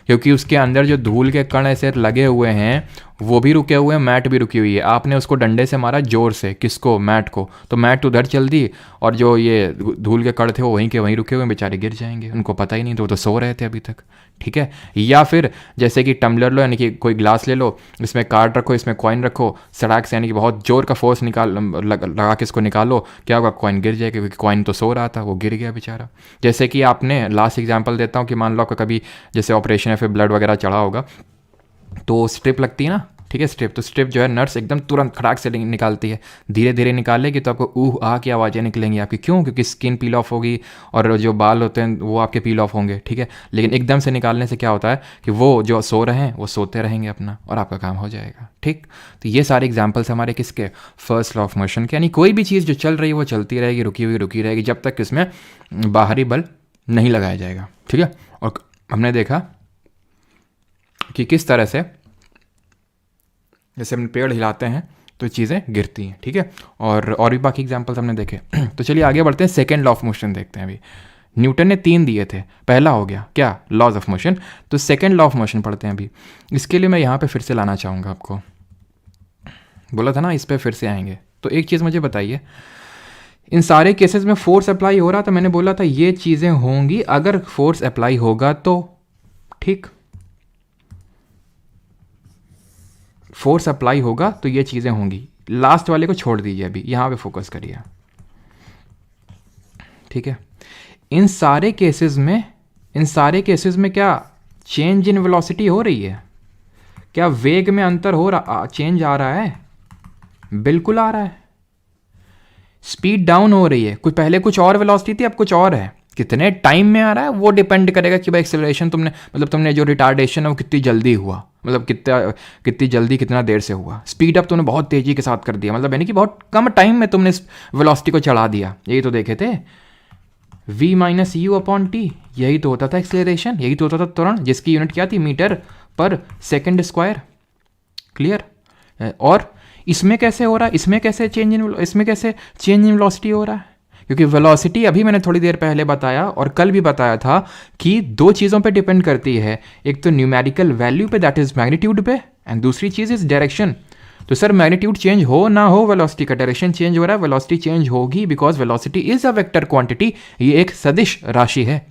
क्योंकि उसके अंदर जो धूल के कण ऐसे लगे हुए हैं वो भी रुके हुए हैं, मैट भी रुकी हुई है। आपने उसको डंडे से मारा जोर से, किसको? मैट को, तो मैट उधर चल दी और जो ये धूल के कण थे वो वहीं के वहीं रुके हुए हैं, बेचारे गिर जाएंगे, उनको पता ही नहीं, तो वो तो सो रहे थे अभी तक। ठीक है, या फिर जैसे कि टम्बलर लो, यानी कि कोई ग्लास ले लो, इसमें कार्ड रखो, इसमें कॉइन रखो, सड़क से, यानी कि बहुत जोर का फोर्स लगा के इसको निकालो, क्या होगा? कॉइन गिर जाएगा, क्योंकि कॉइन तो सो रहा था, वो गिर गया बेचारा। जैसे कि आपने, लास्ट एग्जाम्पल देता हूँ कि मान लो आपका कभी जैसे ऑपरेशन या फिर ब्लड वगैरह चढ़ा होगा तो स्ट्रिप लगती है ना, ठीक है, स्ट्रिप, तो स्ट्रिप जो है नर्स एकदम तुरंत खड़ाक से निकालती है, धीरे धीरे निकालेगी तो आपको ऊह आह की आवाज़ें निकलेंगी आपकी। क्यों? क्योंकि स्किन पील ऑफ होगी और जो बाल होते हैं वो आपके पील ऑफ होंगे। ठीक है, लेकिन एकदम से निकालने से क्या होता है कि वो जो सो रहे हैं वो सोते रहेंगे अपना, और आपका काम हो जाएगा। ठीक, तो ये सारे एग्जाम्पल्स हमारे किसके? फर्स्ट लॉ ऑफ मोशन के, यानी कोई भी चीज़ जो चल रही है वो चलती रहेगी, रुकी हुई रुकी रहेगी, जब तक इसमें बाहरी बल नहीं लगाया जाएगा। ठीक है, और हमने देखा कि किस तरह से जैसे हम पेड़ हिलाते हैं तो चीज़ें गिरती हैं। ठीक है, और भी बाकी एग्जांपल्स हमने देखे। तो चलिए आगे बढ़ते हैं, सेकंड लॉ ऑफ मोशन देखते हैं। अभी न्यूटन ने 3 दिए थे, पहला हो गया क्या? Laws of motion. तो सेकंड लॉ ऑफ मोशन पढ़ते हैं अभी। इसके लिए मैं यहाँ पे फिर से लाना चाहूँगा आपको, बोला था ना इस पर फिर से आएंगे। तो एक चीज़ मुझे बताइए, इन सारे केसेस में फोर्स अप्लाई हो रहा था, मैंने बोला था ये चीज़ें होंगी अगर फोर्स अप्लाई होगा तो। ठीक, फोर्स अप्लाई होगा तो ये चीज़ें होंगी। लास्ट वाले को छोड़ दीजिए, अभी यहाँ पे फोकस करिए। ठीक है, इन सारे केसेस में क्या चेंज इन वेलोसिटी हो रही है? क्या वेग में अंतर हो रहा, चेंज आ रहा है? बिल्कुल आ रहा है। स्पीड डाउन हो रही है, कुछ पहले कुछ और वेलोसिटी थी, अब कुछ और है। कितने टाइम में आ रहा है वो डिपेंड करेगा कि भाई एक्सेलरेशन तुमने, मतलब तुमने जो रिटार्डेशन है वो कितनी जल्दी हुआ, मतलब कितनी जल्दी कितना देर से हुआ। स्पीड अप तुमने बहुत तेजी के साथ कर दिया, मतलब यानी कि बहुत कम टाइम में तुमने इस वेलोसिटी को चढ़ा दिया। यही तो देखे थे, v minus you upon T, यही तो होता था एक्सेलरेशन, यही तो होता था त्वरण, जिसकी यूनिट क्या थी? Metre per second square. Clear? और इसमें कैसे हो रहा है? इसमें कैसे चेंज इन वेलोसिटी हो रहा है? क्योंकि वेलोसिटी अभी मैंने थोड़ी देर पहले बताया और कल भी बताया था कि दो चीज़ों पे डिपेंड करती है, एक तो न्यूमेरिकल वैल्यू पे, दैट इज मैग्नीट्यूड पे, एंड दूसरी चीज़ इज डायरेक्शन। तो सर मैग्नीट्यूड चेंज हो ना हो, वेलोसिटी का डायरेक्शन चेंज हो रहा है, वेलोसिटी चेंज होगी, because velocity is a vector quantity, ये एक सदिश राशि है,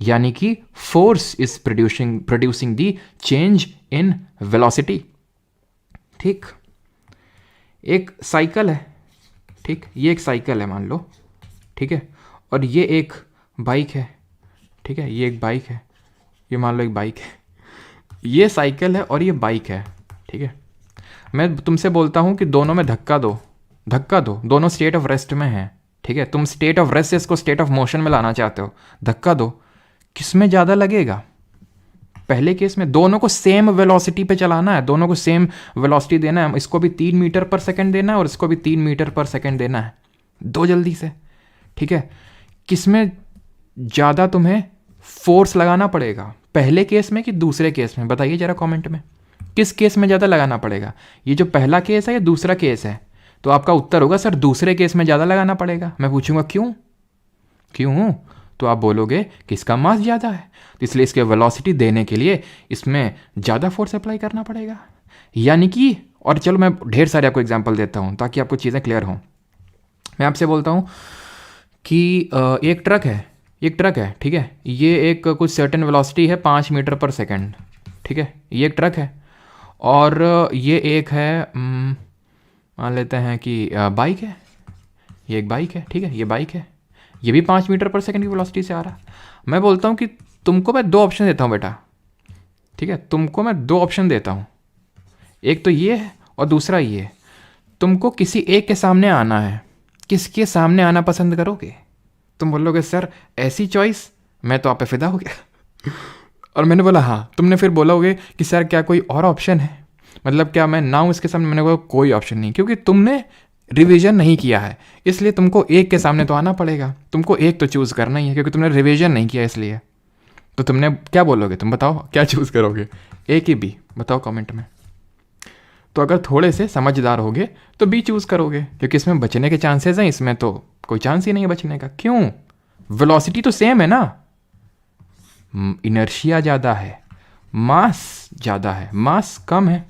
यानी कि force is producing the change in velocity. ठीक, एक साइकिल है, ठीक, ये एक साइकिल है मान लो, ठीक है, और ये एक बाइक है, ठीक है, ये एक बाइक है, ये मान लो एक बाइक है, ये साइकिल है और ये बाइक है, ठीक है। मैं तुमसे बोलता हूँ कि दोनों में धक्का दो, दोनों स्टेट ऑफ रेस्ट में हैं, ठीक है, तुम स्टेट ऑफ रेस्ट से इसको स्टेट ऑफ मोशन में लाना चाहते हो, धक्का दो, किस में ज़्यादा लगेगा? पहले केस में दोनों को सेम वेलोसिटी पे चलाना है, दोनों को सेम वेलोसिटी देना है, इसको भी 3 मीटर पर सेकंड देना है और इसको भी 3 मीटर पर सेकंड देना है, दो जल्दी से, ठीक है। किसमें ज़्यादा तुम्हें फोर्स लगाना पड़ेगा, पहले केस में कि दूसरे केस में? बताइए जरा कमेंट में, किस केस में ज़्यादा लगाना पड़ेगा? ये जो पहला केस है या दूसरा केस है? तो आपका उत्तर होगा सर दूसरे केस में ज़्यादा लगाना पड़ेगा। मैं पूछूंगा क्यों? तो आप बोलोगे कि इसका मास ज़्यादा है, तो इसलिए इसके वेलोसिटी देने के लिए इसमें ज़्यादा फोर्स अप्लाई करना पड़ेगा, यानी कि, और चलो मैं ढेर सारे आपको एग्जांपल देता हूँ ताकि आपको चीज़ें क्लियर हों। मैं आपसे बोलता हूँ कि एक ट्रक है, ठीक है, ये एक कुछ सर्टेन वेलोसिटी है 5 मीटर पर सेकंड, ठीक है, ये एक ट्रक है, और ये एक है, मान लेते हैं कि बाइक है, ये एक बाइक है, ठीक है, ये बाइक है, ये भी 5 मीटर पर सेकंड की वेलोसिटी से आ रहा। मैं बोलता हूँ कि तुमको मैं 2 ऑप्शन देता हूँ बेटा, ठीक है, तुमको मैं 2 ऑप्शन देता हूँ, एक तो ये है और दूसरा ये है, तुमको किसी एक के सामने आना है, किसके सामने आना पसंद करोगे? तुम बोलोगे सर ऐसी चॉइस, मैं तो आप पे फिदा हो गया और मैंने बोला हाँ, तुमने फिर बोलोगे कि सर क्या कोई और ऑप्शन है, मतलब क्या मैं ना हूँ इसके सामने? मैंने बोला कोई ऑप्शन नहीं, क्योंकि तुमने रिवीजन नहीं किया है, इसलिए तुमको एक के सामने तो आना पड़ेगा, तुमको एक तो चूज़ करना ही है, क्योंकि तुमने रिवीजन नहीं किया इसलिए। तो तुमने क्या बोलोगे? तुम बताओ क्या चूज़ करोगे, ए कि बी? बताओ कमेंट में। तो अगर थोड़े से समझदार होगे तो बी चूज़ करोगे, क्योंकि इसमें बचने के चांसेस हैं, इसमें तो कोई चांस ही नहीं है बचने का। क्यों? वेलोसिटी तो सेम है ना, इनर्शिया ज़्यादा है, मास ज़्यादा है, मास कम है,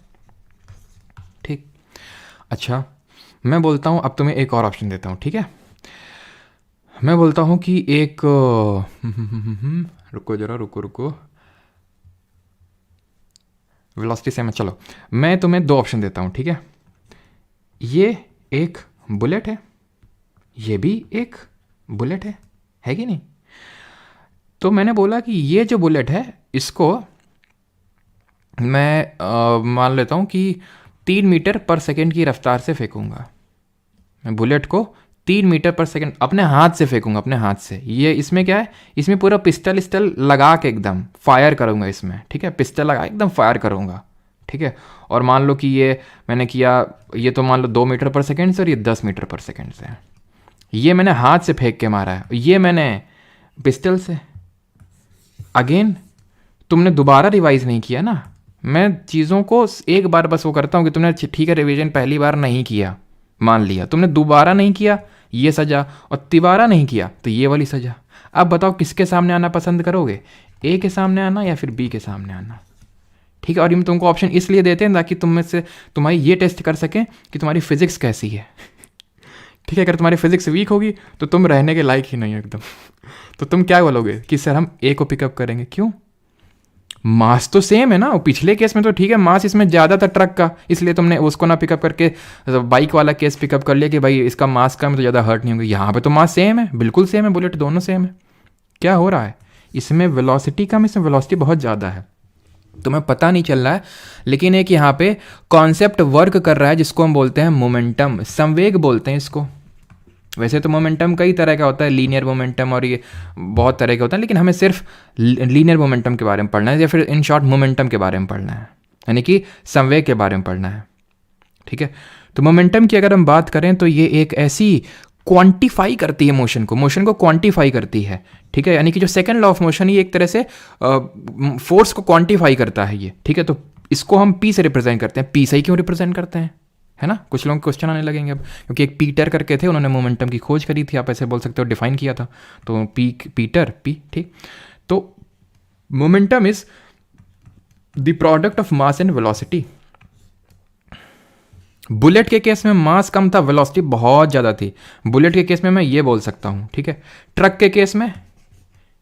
ठीक। अच्छा, मैं बोलता हूँ, अब तुम्हें एक और ऑप्शन देता हूँ, ठीक है। मैं बोलता हूँ कि एक रुको जरा, रुको, वेलोसिटी सेम है, चलो मैं तुम्हें 2 ऑप्शन देता हूँ, ठीक है। ये एक बुलेट है, ये भी एक बुलेट है कि नहीं? तो मैंने बोला कि ये जो बुलेट है इसको मैं मान लेता हूँ कि 3 मीटर पर सेकंड की रफ्तार से फेंकूंगा। मैं बुलेट को 3 मीटर पर सेकंड अपने हाथ से फेंकूंगा, अपने हाथ से। ये इसमें क्या है, इसमें पूरा पिस्टल लगा के एकदम फायर करूंगा इसमें, ठीक है, पिस्टल लगा एकदम फायर करूंगा, ठीक है। और मान लो कि ये मैंने किया, ये तो मान लो 2 मीटर पर सेकंड से और ये 10 मीटर पर सेकंड से, ये मैंने हाथ से फेंक के मारा है, ये मैंने पिस्टल से। अगेन तुमने दोबारा रिवाइज नहीं किया ना, मैं चीज़ों को एक बार बस वो करता हूँ कि तुमने ठीक है रिवीजन पहली बार नहीं किया, मान लिया, तुमने दोबारा नहीं किया, ये सजा, और तिबारा नहीं किया तो ये वाली सजा। अब बताओ किसके सामने आना पसंद करोगे, ए के सामने आना या फिर बी के सामने आना? ठीक है, और ये तुमको ऑप्शन इसलिए देते हैं ताकि तुम में से तुम्हारी ये टेस्ट कर सकें कि तुम्हारी फिजिक्स कैसी है। ठीक है, अगर तुम्हारी फिजिक्स वीक होगी तो तुम रहने के लायक ही नहीं एकदम। तो तुम क्या बोलोगे कि सर हम ए को पिकअप करेंगे, क्यों? मास तो सेम है ना, पिछले केस में तो ठीक है मास इसमें ज़्यादा था ट्रक का, इसलिए तुमने उसको ना पिकअप करके बाइक वाला केस पिकअप कर लिया कि भाई इसका मास कम है तो ज़्यादा हर्ट नहीं होगा। यहाँ पे तो मास सेम है, बिल्कुल सेम है, बुलेट दोनों सेम है। क्या हो रहा है, इसमें वेलोसिटी कम, इसमें वेलोसिटी बहुत ज़्यादा है। तुम्हें पता नहीं चल रहा है, लेकिन एक यहाँ पे कॉन्सेप्ट वर्क कर रहा है जिसको हम बोलते हैं मोमेंटम, संवेग बोलते हैं इसको। वैसे तो मोमेंटम कई तरह का होता है, लीनियर मोमेंटम और ये बहुत तरह के होता है, लेकिन हमें सिर्फ लीनियर मोमेंटम के बारे में पढ़ना है, या फिर इन शॉर्ट मोमेंटम के बारे में पढ़ना है, यानी कि संवेग के बारे में पढ़ना है। ठीक है, तो मोमेंटम की अगर हम बात करें तो ये एक ऐसी क्वांटिफाई करती है मोशन को क्वांटिफाई करती है। ठीक है, यानी कि जो सेकंड लॉ ऑफ मोशन, ये एक तरह से फोर्स को क्वांटिफाई करता है ये। ठीक है, तो इसको हम पी से रिप्रेजेंट करते हैं। पी से ही क्यों रिप्रेजेंट करते हैं, है ना? कुछ लोग क्वेश्चन आने लगेंगे अब, क्योंकि एक पीटर करके थे, उन्होंने मोमेंटम की खोज करी थी, आप ऐसे बोल सकते हो, डिफाइन किया था, तो पीटर। ठीक, तो momentum is the product of mass and velocity. Bullet के केस में मास कम था, वेलोसिटी बहुत ज़्यादा थी। बुलेट के केस में मैं ये बोल सकता हूँ। ठीक है, ट्रक के केस में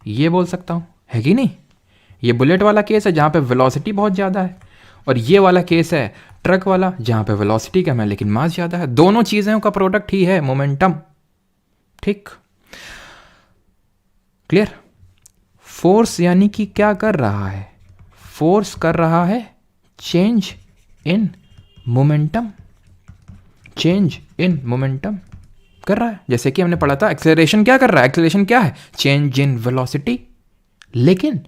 ये बोल सकता हूँ, है कि नहीं? ये बुलेट वाला केस है जहाँ पे वेलोसिटी बहुत ज़्यादा है, और ये वाला केस है ट्रक वाला जहाँ पे वेलोसिटी कम है लेकिन मास ज़्यादा है। दोनों चीज़ों का प्रोडक्ट ही है मोमेंटम। ठीक, क्लियर? फोर्स यानी कि क्या कर रहा है? फोर्स कर रहा है change in momentum, change in momentum कर रहा है। जैसे कि हमने पढ़ा था, एक्सेलरेशन क्या कर रहा है? एक्सेलरेशन क्या है? Change in velocity. लेकिन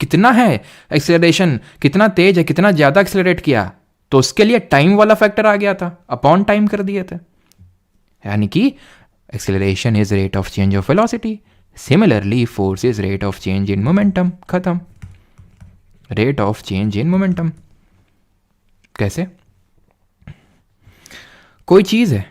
कितना है एक्सेलरेशन, कितना तेज है, कितना ज़्यादा एक्सेलरेट किया, तो उसके लिए टाइम वाला फैक्टर आ गया था, अपॉन टाइम कर दिए थे। यानी कि acceleration is rate of change of velocity, similarly force is rate of change in momentum. खत्म, rate of change in momentum. कैसे? कोई चीज़ है,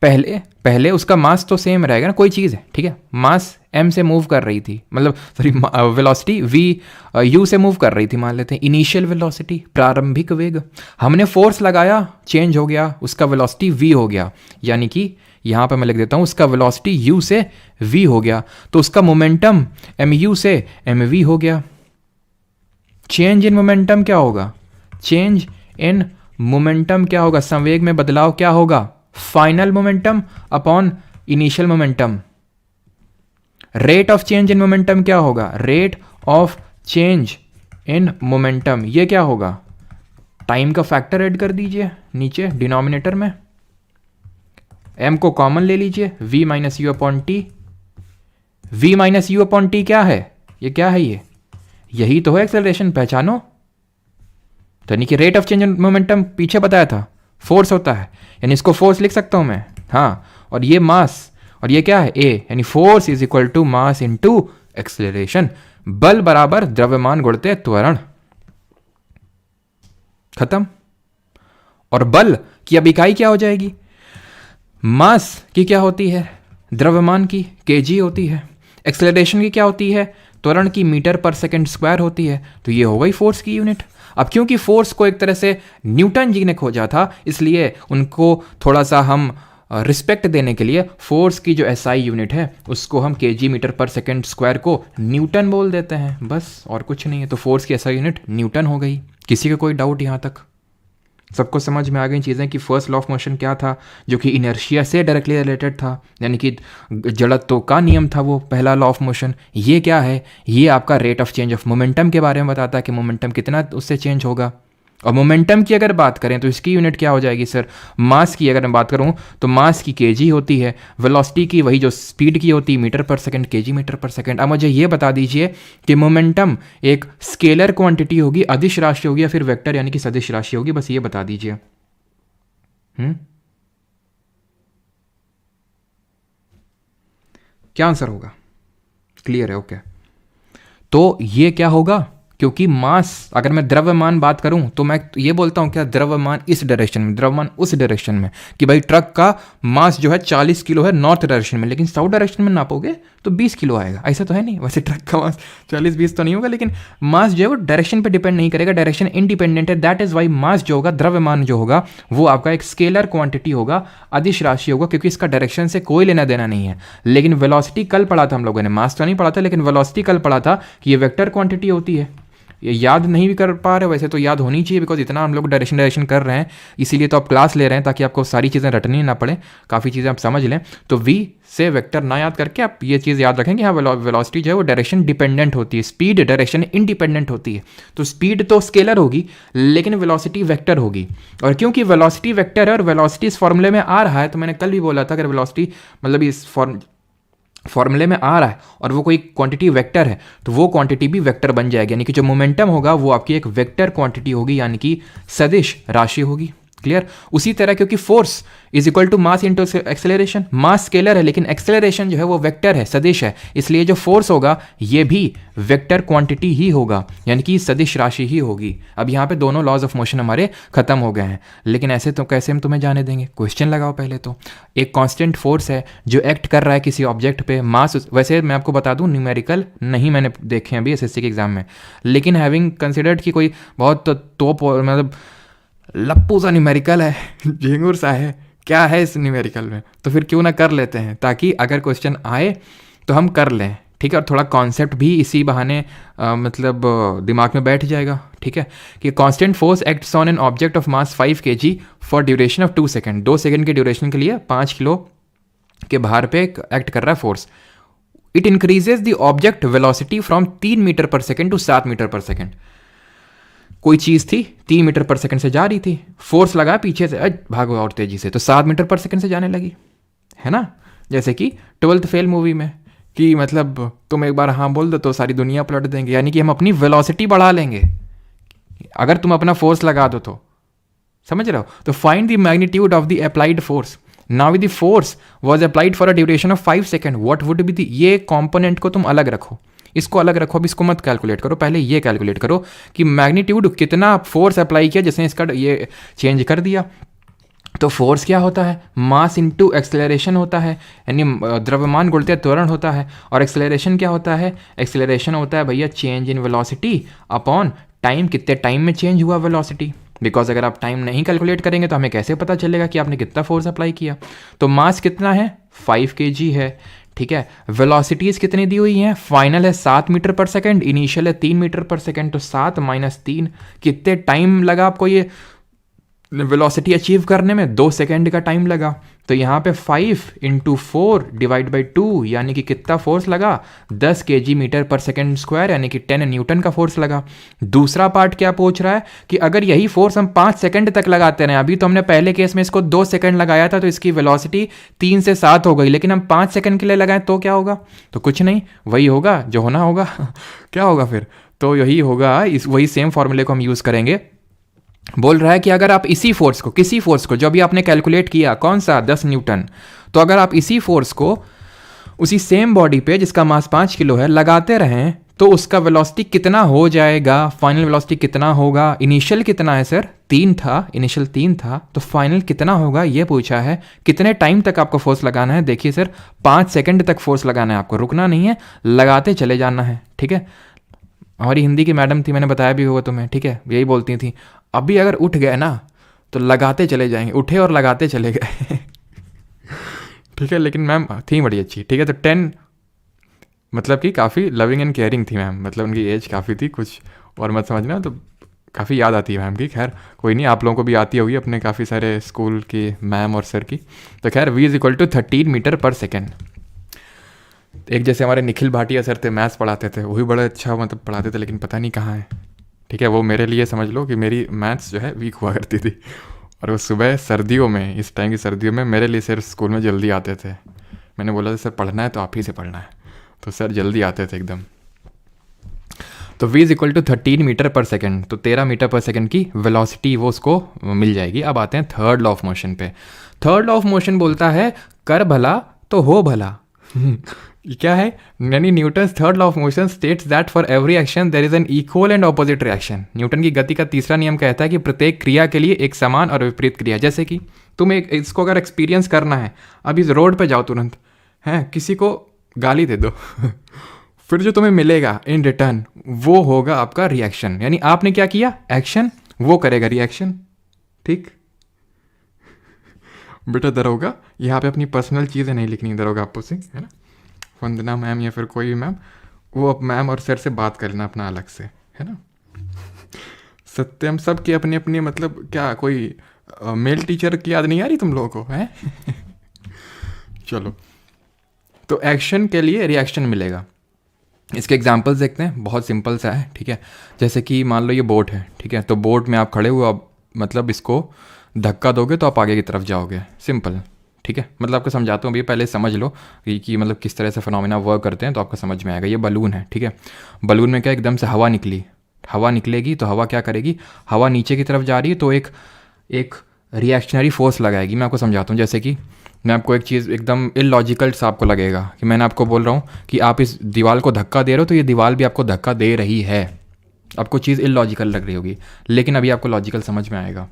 पहले उसका मास तो सेम रहेगा ना, कोई चीज़ है, ठीक है, मास m से मूव कर रही थी, मतलब सॉरी वेलोसिटी v u से मूव कर रही थी, मान लेते हैं इनिशियल वेलोसिटी, प्रारंभिक वेग। हमने फोर्स लगाया, चेंज हो गया, उसका वेलोसिटी v हो गया, यानी कि यहाँ पे मैं लिख देता हूँ उसका वेलोसिटी u से v हो गया, तो उसका मोमेंटम mu से mv हो गया। चेंज इन मोमेंटम क्या होगा? चेंज इन मोमेंटम क्या होगा? संवेग में बदलाव क्या होगा? Final momentum upon initial momentum. Rate of change in momentum क्या होगा? Rate of change in momentum, ये क्या होगा? टाइम का फैक्टर ऐड कर दीजिए नीचे डिनोमिनेटर में, m को कॉमन ले लीजिए, v minus you upon T. v minus you upon T क्या है? ये क्या है? ये यही तो है एक्सेलरेशन, पहचानो। तो यानी कि rate of change in momentum पीछे बताया था फोर्स होता है, यानी इसको फोर्स लिख सकता हूं मैं, हाँ, और ये मास, और ये क्या है? a, यानी force is equal to mass into acceleration. बल बराबर द्रव्यमान गुणित त्वरण। खत्म। और बल की अब इकाई क्या हो जाएगी? मास की क्या होती है? द्रव्यमान की kg होती है। एक्सेलरेशन की क्या होती है? त्वरण की मीटर पर सेकंड स्क्वायर होती है। तो ये हो गई फोर्स की यूनिट। अब क्योंकि फोर्स को एक तरह से न्यूटन जी ने खोजा था, इसलिए उनको थोड़ा सा हम रिस्पेक्ट देने के लिए फोर्स की जो एसआई यूनिट है उसको हम kg metre per second square को न्यूटन बोल देते हैं, बस और कुछ नहीं है। तो फोर्स की एसआई यूनिट न्यूटन हो गई। किसी का कोई डाउट यहाँ तक? सबको समझ में आ गई चीज़ें कि फर्स्ट लॉ ऑफ मोशन क्या था, जो कि इनर्शिया से डायरेक्टली रिलेटेड था, यानी कि जड़त्व का नियम था वो पहला लॉ ऑफ मोशन। ये क्या है? ये आपका rate of change of momentum के बारे में बताता है कि मोमेंटम कितना उससे चेंज होगा। और मोमेंटम की अगर बात करें तो इसकी यूनिट क्या हो जाएगी सर? मास की अगर मैं बात करूं तो मास की kg होती है, वेलोसिटी की वही जो स्पीड की होती है metre per second, kg metre per second. अब मुझे ये बता दीजिए कि मोमेंटम एक स्केलर क्वांटिटी होगी, अदिश राशि होगी, या फिर वेक्टर यानी कि सदिश राशि होगी? बस ये बता दीजिए। क्या आंसर होगा? क्लियर है? ओके। तो ये क्या होगा? क्योंकि मास, अगर मैं द्रव्यमान बात करूं तो मैं ये बोलता हूं क्या? द्रव्यमान इस डायरेक्शन में, द्रव्यमान उस डायरेक्शन में, कि भाई ट्रक का मास जो है 40 किलो है नॉर्थ डायरेक्शन में, लेकिन साउथ डायरेक्शन में नापोगे तो 20 किलो आएगा। ऐसा तो है नहीं, वैसे ट्रक का मास 40-20 तो नहीं होगा, लेकिन मास जो है वो डायरेक्शन पे डिपेंड नहीं करेगा, डायरेक्शन इंडिपेंडेंट है। दैट इज वाई मास जो होगा, द्रव्यमान जो होगा, वो आपका एक स्केलर क्वांटिटी होगा, अदिश राशि होगा, क्योंकि इसका डायरेक्शन से कोई लेना देना नहीं है। लेकिन वेलोसिटी कल पढ़ा था हम लोगों ने, मास तो नहीं पढ़ा था, लेकिन वेलोसिटी कल पढ़ा था कि ये वेक्टर क्वांटिटी होती है। ये याद नहीं भी कर पा रहे, वैसे तो याद होनी चाहिए बिकॉज इतना हम लोग डायरेक्शन कर रहे हैं, इसीलिए तो आप क्लास ले रहे हैं ताकि आपको सारी चीज़ें रटनी ना पड़े, काफ़ी चीज़ें आप समझ लें। तो वी से वेक्टर ना याद करके आप ये चीज़ याद रखें कि हाँ वेलोसिटी जो है वो डायरेक्शन डिपेंडेंट होती है, स्पीड डायरेक्शन इंडिपेंडेंट होती है। तो स्पीड तो स्केलर होगी लेकिन वेलोसिटी वेक्टर होगी, और क्योंकि वेलोसिटी वेक्टर है और वेलोसिटी इस फॉर्मूले में आ रहा है, तो मैंने कल भी बोला था अगर वेलोसिटी मतलब इस फॉर्मूले में आ रहा है और वो कोई क्वांटिटी वेक्टर है तो वो क्वांटिटी भी वेक्टर बन जाएगी, यानी कि जो मोमेंटम होगा वो आपकी एक वेक्टर क्वांटिटी होगी, यानी कि सदिश राशि होगी। क्लियर। उसी तरह क्योंकि force is equal to mass into acceleration, mass scalar है लेकिन एक्सेलरेशन जो है वो वेक्टर है, सदिश है, इसलिए जो फोर्स होगा ये भी वेक्टर क्वांटिटी ही होगा, यानी कि सदिश राशि ही होगी। अब यहाँ पे दोनों लॉज ऑफ मोशन हमारे खत्म हो गए हैं, लेकिन ऐसे तो कैसे हम तुम्हें जाने देंगे, क्वेश्चन लगाओ पहले तो। एक कांस्टेंट फोर्स है जो एक्ट कर रहा है किसी ऑब्जेक्ट पे, मास, वैसे मैं आपको बता दूं न्यूमेरिकल नहीं मैंने देखे हैं अभी एसएससी के एग्जाम में, लेकिन हैविंग कंसिडर्ड कि कोई बहुत तोप मतलब लप्पू सा न्यूमेरिकल है, झिंगुर सा है, क्या है इस न्यूमेरिकल में, तो फिर क्यों ना कर लेते हैं ताकि अगर क्वेश्चन आए तो हम कर लें। ठीक है, और थोड़ा कॉन्सेप्ट भी इसी बहाने मतलब दिमाग में बैठ जाएगा। ठीक है, कि constant force acts on an object of mass 5 kg for duration of 2 second, 2 second के ड्यूरेशन के लिए 5 किलो के भार पे एक्ट कर रहा है force. It increases the object velocity from 3 metre per second to 7 metre per second. कोई चीज़ थी 3 मीटर पर सेकंड से जा रही थी, फोर्स लगा पीछे से, भागो और तेजी से, तो 7 मीटर पर सेकंड से जाने लगी, है ना। जैसे कि 12th फेल मूवी में कि मतलब तुम एक बार हाँ बोल दो तो सारी दुनिया पलट देंगे, यानी कि हम अपनी वेलोसिटी बढ़ा लेंगे अगर तुम अपना फोर्स लगा दो तो, समझ रहे हो। तो find the magnitude of the applied force, now the force was applied for a duration of 5 second, what would be the, ये कॉम्पोनेंट को तुम अलग रखो, इसको अलग रखो, अब इसको मत कैलकुलेट करो, पहले ये कैलकुलेट करो कि मैग्नीट्यूड कितना फोर्स अप्लाई किया जिसने इसका ये चेंज कर दिया। तो फोर्स क्या होता है, मास इनटू एक्सेलरेशन होता है, यानी द्रव्यमान गुणित त्वरण होता है, और एक्सेलरेशन क्या होता है, एक्सेलरेशन होता है भैया change in velocity upon time, कितने टाइम में चेंज हुआ वेलोसिटी। बिकॉज अगर आप टाइम नहीं कैलकुलेट करेंगे तो हमें कैसे पता चलेगा कि आपने कितना फोर्स अप्लाई किया। तो मास कितना है 5 kg है, ठीक है। वेलोसिटीज कितनी दी हुई हैं, फाइनल है 7 मीटर पर सेकेंड, इनिशियल है 3 मीटर पर सेकेंड, तो 7 - 3, कितने टाइम लगा आपको ये वेलोसिटी अचीव करने में, 2 सेकेंड का टाइम लगा। तो यहाँ पे 5 × 4 / 2 यानी कि कितना फोर्स लगा, 10 kg metre per second square, यानी कि 10 न्यूटन का फोर्स लगा। दूसरा पार्ट क्या पूछ रहा है कि अगर यही फोर्स हम 5 सेकेंड तक लगाते रहे, अभी तो हमने पहले केस में इसको 2 सेकेंड लगाया था तो इसकी वेलोसिटी 3 से 7 हो गई, लेकिन हम 5 सेकेंड के लिए लगाएं तो क्या होगा, तो कुछ नहीं, वही होगा जो होना होगा क्या होगा फिर, तो यही होगा, इस वही सेम फॉर्मूले को हम यूज़ करेंगे। बोल रहा है कि अगर आप इसी फोर्स को, किसी फोर्स को जो अभी आपने कैलकुलेट किया कौन सा 10 न्यूटन, तो अगर आप इसी फोर्स को उसी सेम बॉडी पे जिसका मास 5 किलो है लगाते रहें तो उसका वेलोसिटी कितना हो जाएगा, फाइनल वेलोसिटी कितना होगा। इनिशियल कितना है सर, 3 था, इनिशियल 3 था, तो फाइनल कितना होगा ये पूछा है। कितने टाइम तक आपको फोर्स लगाना है, देखिए सर 5 सेकेंड तक फोर्स लगाना है आपको, रुकना नहीं है, लगाते चले जाना है। ठीक है, हमारी हिंदी की मैडम थी, मैंने बताया भी होगा तुम्हें, ठीक है, यही बोलती थी, अभी अगर उठ गए ना तो लगाते चले जाएंगे, उठे और लगाते चले गए ठीक है, लेकिन मैम थी बड़ी अच्छी। ठीक है, तो 10 मतलब कि काफ़ी लविंग एंड केयरिंग थी मैम, मतलब उनकी एज काफ़ी थी, कुछ और मत समझना, तो काफ़ी याद आती है मैम की। खैर कोई नहीं, आप लोगों को भी आती होगी अपने काफ़ी सारे स्कूल की मैम और सर की। तो खैर v = 13 मीटर पर सेकेंड। एक जैसे हमारे निखिल भाटिया सर थे, मैथ्स पढ़ाते थे, वही बड़ा अच्छा मतलब पढ़ाते थे, लेकिन पता नहीं कहाँ है। ठीक है, वो मेरे लिए समझ लो कि मेरी मैथ्स जो है वीक हुआ करती थी, और वो सुबह सर्दियों में, इस टाइम की सर्दियों में मेरे लिए सर स्कूल में जल्दी आते थे। मैंने बोला था सर पढ़ना है तो आप ही से पढ़ना है, तो सर जल्दी आते थे एकदम। तो v = 13 मीटर पर सेकेंड, तो 13 मीटर पर सेकेंड की वेलोसिटी वो उसको मिल जाएगी। अब आते हैं थर्ड लॉ ऑफ मोशन पे। थर्ड लॉ ऑफ मोशन बोलता है कर भला तो हो भला क्या है, यानी Newton's third law of motion states that for every action there is an equal and opposite reaction. Newton की गति का तीसरा नियम कहता है कि प्रत्येक क्रिया के लिए एक समान और विपरीत क्रिया। जैसे कि तुम एक इसको अगर एक्सपीरियंस करना है, अभी रोड पे जाओ तुरंत, हैं किसी को गाली दे दो फिर जो तुम्हें मिलेगा इन रिटर्न वो होगा आपका रिएक्शन, यानी आपने क्या किया एक्शन, वो करेगा रिएक्शन। ठीक बेटा दरोगा, यहाँ पे अपनी पर्सनल चीज़ें नहीं लिखनी दरोगा आपको से, है ना, वंदना मैम या फिर कोई भी मैम, वो अब मैम और सर से बात कर लेना अपना अलग से, है ना। सत्यम सब की अपनी अपनी, मतलब क्या कोई मेल टीचर की याद नहीं आ रही तुम लोगों को है? चलो, तो एक्शन के लिए रिएक्शन मिलेगा। इसके एग्जांपल्स देखते हैं, बहुत सिंपल सा है, ठीक है। जैसे कि मान लो ये बोट है, ठीक है, तो बोट में आप खड़े हुए, आप मतलब इसको धक्का दोगे तो आप आगे की तरफ जाओगे, सिंपल, ठीक है। मतलब आपको समझाता हूँ, अभी पहले समझ लो कि मतलब किस तरह से फिनोमेना वर्क करते हैं, तो आपको समझ में आएगा। ये बलून है, ठीक है, बलून में क्या एकदम से हवा निकली, हवा निकलेगी तो हवा क्या करेगी, हवा नीचे की तरफ जा रही है तो एक एक रिएक्शनरी फोर्स लगाएगी। मैं आपको समझाता हूँ, जैसे कि मैं आपको एक चीज़ एकदम इलॉजिकल सा आपको लगेगा कि मैंने आपको बोल रहा हूँ कि आप इस दीवार को धक्का दे रहे हो तो ये दीवार भी आपको धक्का दे रही है। आपको चीज़ इलॉजिकल लग रही होगी, लेकिन अभी आपको लॉजिकल समझ में आएगा।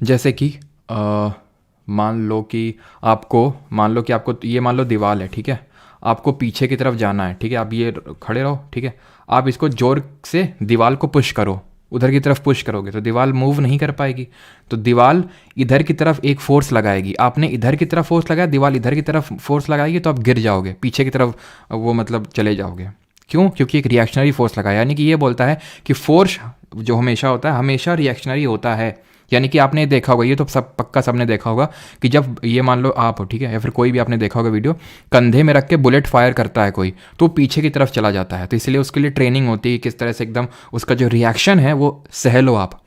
जैसे कि मान लो कि आपको ये मान लो दीवार है, ठीक है, आपको पीछे की तरफ जाना है, ठीक है, आप ये खड़े रहो, ठीक है, आप इसको जोर से दीवार को पुश करो, उधर की तरफ पुश करोगे तो दीवार मूव नहीं कर पाएगी, तो दीवार इधर की तरफ एक फोर्स लगाएगी। आपने इधर की तरफ फोर्स लगाया, दीवार इधर की तरफ फोर्स लगाएगी, तो आप गिर जाओगे, पीछे की तरफ वो मतलब चले जाओगे। क्यों? क्योंकि एक रिएक्शनरी फोर्स लगाया। यानी कि ये बोलता है कि फोर्स जो हमेशा होता है, हमेशा रिएक्शनरी होता है। यानी कि आपने देखा होगा, ये तो सब पक्का सबने देखा होगा कि जब ये मान लो आप हो, ठीक है, या फिर कोई भी आपने देखा होगा वीडियो, कंधे में रख के बुलेट फायर करता है कोई, तो पीछे की तरफ चला जाता है। तो इसलिए उसके लिए ट्रेनिंग होती है किस तरह से एकदम उसका जो रिएक्शन है वो सह लो आप,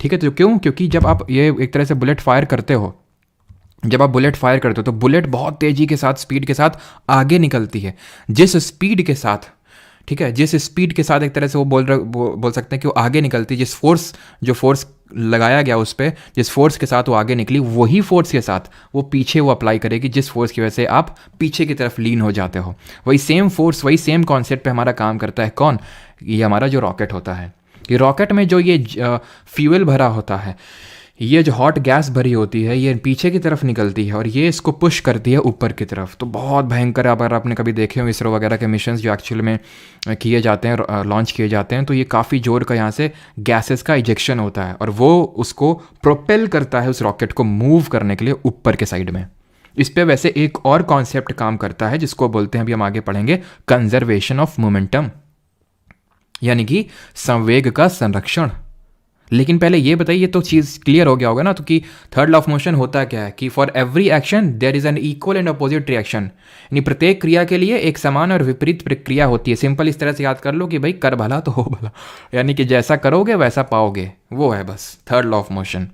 ठीक है। तो क्यों? क्योंकि जब आप ये एक तरह से बुलेट फायर करते हो, जब आप बुलेट फायर करते हो तो बुलेट बहुत तेज़ी के साथ, स्पीड के साथ आगे निकलती है। जिस स्पीड के साथ, ठीक है, जिस स्पीड के साथ एक तरह से वो बोल सकते हैं कि वो आगे निकलती है, जो फोर्स लगाया गया उस पर, जिस फोर्स के साथ वो आगे निकली, वही फोर्स के साथ वो पीछे वो अप्लाई करेगी, जिस फोर्स की वजह से आप पीछे की तरफ लीन हो जाते हो। वही सेम फोर्स, वही सेम कॉन्सेप्ट पे हमारा काम करता है। कौन? ये हमारा जो रॉकेट होता है। ये रॉकेट में जो ये फ्यूल भरा होता है, ये जो हॉट गैस भरी होती है, ये पीछे की तरफ निकलती है और ये इसको पुश करती है ऊपर की तरफ। तो बहुत भयंकर, अगर आपने कभी देखे हो इसरो वगैरह के मिशन जो एक्चुअल में किए जाते हैं, लॉन्च किए जाते हैं, तो ये काफ़ी जोर का यहाँ से गैसेस का इजेक्शन होता है और वो उसको प्रोपेल करता है, उस रॉकेट को मूव करने के लिए ऊपर के साइड में। इस पे वैसे एक और कॉन्सेप्ट काम करता है जिसको बोलते हैं, अभी हम आगे पढ़ेंगे, कंजर्वेशन ऑफ मोमेंटम, यानी कि संवेग का संरक्षण। लेकिन पहले ये बताइए, तो चीज़ क्लियर हो गया होगा ना, तो कि थर्ड लॉ ऑफ मोशन होता क्या है कि for every action there is an equal and opposite reaction. यानी प्रत्येक क्रिया के लिए एक समान और विपरीत प्रक्रिया होती है। सिंपल इस तरह से याद कर लो कि भाई कर भला तो हो भला, यानी कि जैसा करोगे वैसा पाओगे, वो है बस थर्ड लॉ ऑफ मोशन।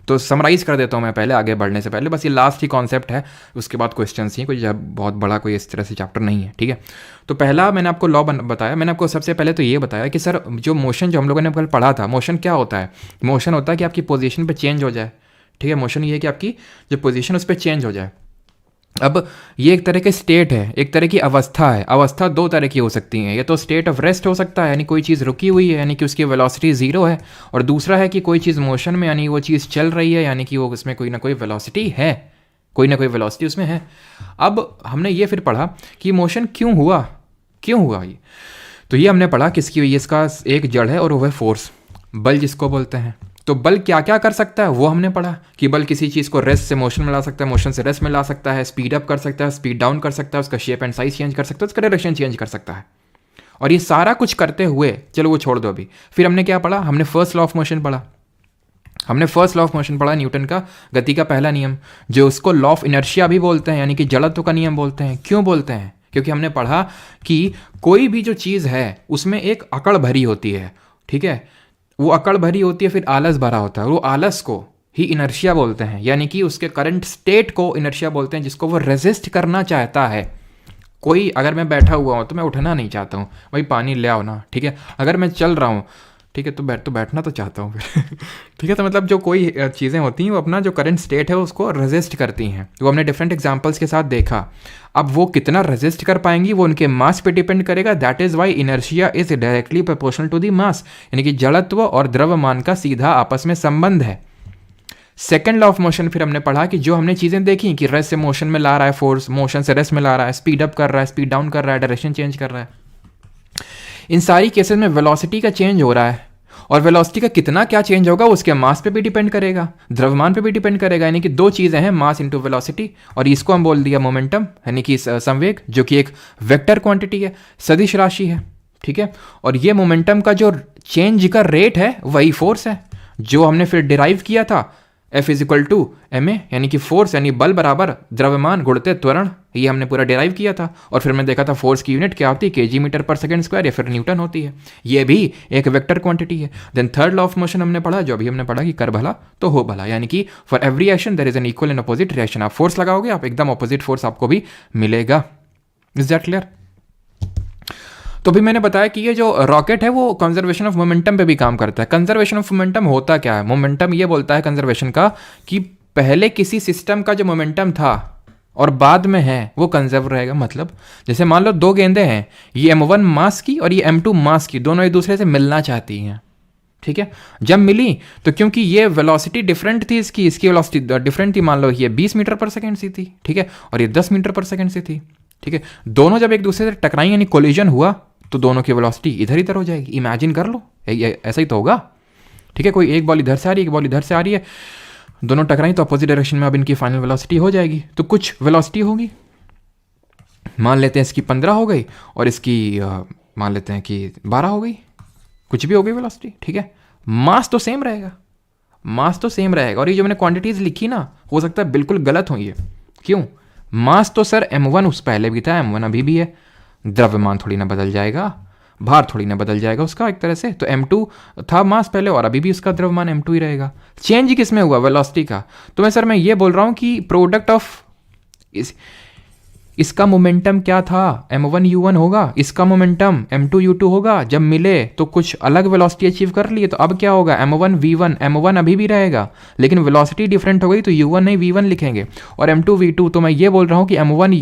तो समराइज़ कर देता हूँ मैं पहले, आगे बढ़ने से पहले, बस ये लास्ट ही कॉन्सेप्ट है, उसके बाद क्वेश्चन ही, कोई बहुत बड़ा कोई इस तरह से चैप्टर नहीं है, ठीक है। तो पहला मैंने आपको लॉ बताया, मैंने आपको सबसे पहले तो ये बताया कि सर जो मोशन जो हम लोगों ने कल पढ़ा था, मोशन क्या होता है? मोशन होता है कि आपकी पोजीशन पे चेंज हो जाए, ठीक है। मोशन ये है कि आपकी जो पोजीशन उस पर चेंज हो जाए। अब ये एक तरह के स्टेट है, एक तरह की अवस्था है। अवस्था दो तरह की हो सकती हैं, या तो स्टेट ऑफ रेस्ट हो सकता है, यानी कोई चीज़ रुकी हुई है, यानी कि उसकी वेलोसिटी ज़ीरो है, और दूसरा है कि कोई चीज़ मोशन में, यानी वो चीज़ चल रही है, यानी कि वो उसमें कोई ना कोई वेलोसिटी है, कोई ना कोई वेलोसिटी उसमें है। अब हमने ये फिर पढ़ा कि मोशन क्यों हुआ ये, तो ये हमने पढ़ा किसकी हुई, इसका एक जड़ है और वो है फोर्स, बल जिसको बोलते हैं। तो बल क्या क्या कर सकता है वो हमने पढ़ा कि बल किसी चीज़ को रेस्ट से मोशन में ला सकता है, मोशन से रेस्ट में ला सकता है, स्पीड अप कर सकता है, स्पीड डाउन कर सकता है, उसका शेप एंड साइज चेंज कर सकता है, उसका डायरेक्शन चेंज कर सकता है। और ये सारा कुछ करते हुए, चलो वो छोड़ दो अभी, फिर हमने क्या पढ़ा? हमने फर्स्ट लॉ ऑफ मोशन पढ़ा। हमने फर्स्ट लॉ ऑफ मोशन पढ़ा, न्यूटन का गति का पहला नियम, जो उसको लॉ ऑफ इनर्शिया भी बोलते हैं, यानी कि जड़त्व का नियम बोलते हैं। क्यों बोलते हैं? क्योंकि हमने पढ़ा कि कोई भी जो चीज़ है उसमें एक अकड़ भरी होती है, ठीक है, वो अकड़ भरी होती है, फिर आलस भरा होता है, वो आलस को ही इनर्शिया बोलते हैं, यानी कि उसके करंट स्टेट को इनर्शिया बोलते हैं, जिसको वो रेजिस्ट करना चाहता है। कोई, अगर मैं बैठा हुआ हूँ तो मैं उठना नहीं चाहता हूँ, भाई पानी ले आओ ना, ठीक है। अगर मैं चल रहा हूँ, ठीक है, तो बैठना तो चाहता हूँ फिर ठीक है। तो मतलब जो कोई चीज़ें होती हैं वो अपना जो करंट स्टेट है उसको रेजिस्ट करती हैं, वो हमने डिफरेंट एग्जांपल्स के साथ देखा। अब वो कितना रेजिस्ट कर पाएंगी वो उनके मास पे डिपेंड करेगा। That is why inertia is directly proportional to the mass, यानी कि जड़त्व और द्रव्यमान का सीधा आपस में संबंध है। सेकेंड लॉ ऑफ मोशन फिर हमने पढ़ा कि जो हमने चीज़ें देखी कि रेस्ट से मोशन में ला रहा है फोर्स, मोशन से रेस्ट में ला रहा है, स्पीड अप कर रहा है, स्पीड डाउन कर रहा है, डायरेक्शन चेंज कर रहा है, इन सारी केसेस में वेलोसिटी का चेंज हो रहा है, और वेलोसिटी का कितना क्या चेंज होगा उसके मास पे भी डिपेंड करेगा, द्रव्यमान पे भी डिपेंड करेगा। यानी कि दो चीज़ें हैं, मास इनटू वेलोसिटी, और इसको हम बोल दिया मोमेंटम, यानी कि संवेग, जो कि एक वेक्टर क्वांटिटी है, सदिश राशि है, ठीक है। और ये मोमेंटम का जो चेंज का रेट है वही फोर्स है जो हमने फिर डिराइव किया था, F is equal to ma, यानी कि फोर्स यानी बल बराबर द्रव्यमान गुणित त्वरण, ये हमने पूरा डिराइव किया था। और फिर मैं देखा था फोर्स की यूनिट क्या होती है, kg metre per second square या फिर न्यूटन होती है। ये भी एक वेक्टर क्वांटिटी है। Then third law of motion हमने पढ़ा, जो अभी हमने पढ़ा कि कर भला तो हो भला, यानी कि for every action there is an equal and opposite reaction. आप फोर्स लगाओगे, आप एकदम अपोजिट फोर्स आपको भी मिलेगा। Is that clear? तो भी मैंने बताया कि ये जो रॉकेट है वो कंजर्वेशन ऑफ मोमेंटम पे भी काम करता है। कंजर्वेशन ऑफ मोमेंटम होता क्या है? मोमेंटम ये बोलता है कंजर्वेशन का कि पहले किसी सिस्टम का जो मोमेंटम था और बाद में है वो कंजर्व रहेगा। मतलब जैसे मान लो दो गेंदें हैं, ये m1 मास की और ये m2 मास की, दोनों एक दूसरे से मिलना चाहती हैं, ठीक है। जब मिली तो क्योंकि ये वेलोसिटी डिफरेंट थी, इसकी वेलोसिटी डिफरेंट थी, मान लो ये 20 मीटर पर सेकेंड से थी, ठीक है, और ये 10 मीटर पर सेकेंड से थी, ठीक है। दोनों जब एक दूसरे से टकराई यानी कोलिजन हुआ तो दोनों की वेलोसिटी इधर इधर हो जाएगी। इमेजिन कर लो, ऐसा ही तो होगा, ठीक है। कोई एक बॉल इधर से आ रही है, एक बॉल इधर से आ रही है, दोनों टकराई तो अपोजिट डायरेक्शन में अब इनकी फाइनल वेलोसिटी हो जाएगी। तो कुछ वेलोसिटी होगी, मान लेते हैं इसकी 15 हो गई और इसकी मान लेते हैं कि 12 हो गई, कुछ भी हो गई वेलोसिटी, ठीक है। मास तो सेम रहेगा, मास तो सेम रहेगा। और ये जो मैंने क्वांटिटीज लिखी ना, हो सकता है बिल्कुल गलत हो ये। क्यों? मास तो सर m1 उस पहले भी था, m1 अभी भी है, द्रव्यमान थोड़ी ना बदल जाएगा, भार थोड़ी ना बदल जाएगा उसका एक तरह से। तो m2 था मास पहले और अभी भी उसका द्रव्यमान m2 ही रहेगा। चेंज किस में हुआ? वेलोसिटी का। तो मैं ये बोल रहा हूं कि प्रोडक्ट ऑफ इसका मोमेंटम क्या था, m1 u1 होगा, इसका मोमेंटम m2 u2 होगा। जब मिले तो कुछ अलग वेलोसिटी अचीव कर लिए, तो अब क्या होगा, m1 v1, m1 अभी भी रहेगा लेकिन वेलोसिटी डिफरेंट हो गई तो u1 नहीं v1 लिखेंगे, और m2 v2। तो मैं ये बोल रहा हूँ कि m1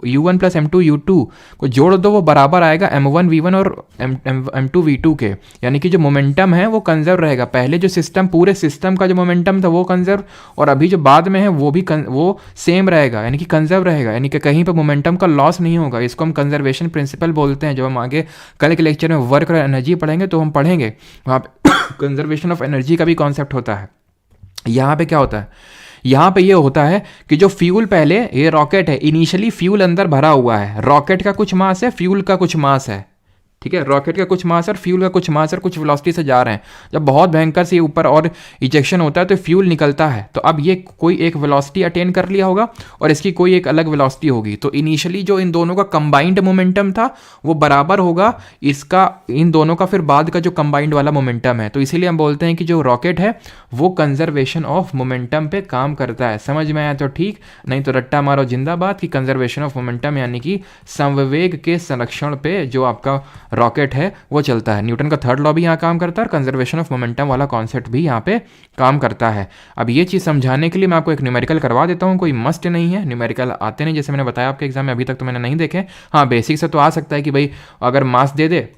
u1 plus m2 u2 को जोड़ दो, वो बराबर आएगा m1 v1 और m2 v2 के, यानी कि जो मोमेंटम है वो कंजर्व रहेगा। पहले जो सिस्टम, पूरे सिस्टम का जो मोमेंटम था वो कंजर्व, और अभी जो बाद में है वो भी वो सेम रहेगा, यानी कि कंजर्व रहेगा, यानी कि कहीं पर मोमेंटम का लॉस नहीं होगा। इसको हम कंजर्वेशन प्रिंसिपल बोलते हैं। जब हम आगे कल के लेक्चर में वर्क और एनर्जी पढ़ेंगे तो हम पढ़ेंगे वहाँ पे कंजर्वेशन ऑफ एनर्जी का भी कॉन्सेप्ट होता है। यहाँ पे क्या होता है, यहाँ पे ये होता है कि जो फ्यूल, पहले ये रॉकेट है, इनिशियली फ्यूल अंदर भरा हुआ है, रॉकेट का कुछ मास है, फ्यूल का कुछ मास है, ठीक है। रॉकेट का कुछ मास और फ्यूल का कुछ मास और कुछ वेलोसिटी से जा रहे हैं। जब बहुत भयंकर से ऊपर और इजेक्शन होता है तो फ्यूल निकलता है, तो अब ये कोई एक वेलोसिटी अटेन कर लिया होगा और इसकी कोई एक अलग वेलोसिटी होगी। तो इनिशियली जो इन दोनों का कंबाइंड मोमेंटम था वो बराबर होगा इसका, इन दोनों का फिर बाद का जो कंबाइंड वाला मोमेंटम है। तो इसीलिए हम बोलते हैं कि जो रॉकेट है वो कंजर्वेशन ऑफ मोमेंटम पे काम करता है। समझ में आया तो ठीक, नहीं तो रट्टा मारो जिंदाबाद कि कंजर्वेशन ऑफ मोमेंटम यानी कि संवेग के संरक्षण पे जो आपका रॉकेट है वो चलता है। न्यूटन का थर्ड लॉ भी यहाँ काम करता है और कंजर्वेशन ऑफ मोमेंटम वाला कॉन्सेप्ट भी यहाँ पे काम करता है। अब ये चीज़ समझाने के लिए मैं आपको एक न्यूमेरिकल करवा देता हूँ, कोई मस्ट नहीं है, न्यूमेरिकल आते नहीं, जैसे मैंने बताया आपके एग्जाम में, अभी तक तो मैंने नहीं देखे। हाँ, बेसिक से तो आ सकता है कि भाई अगर मास दे दे,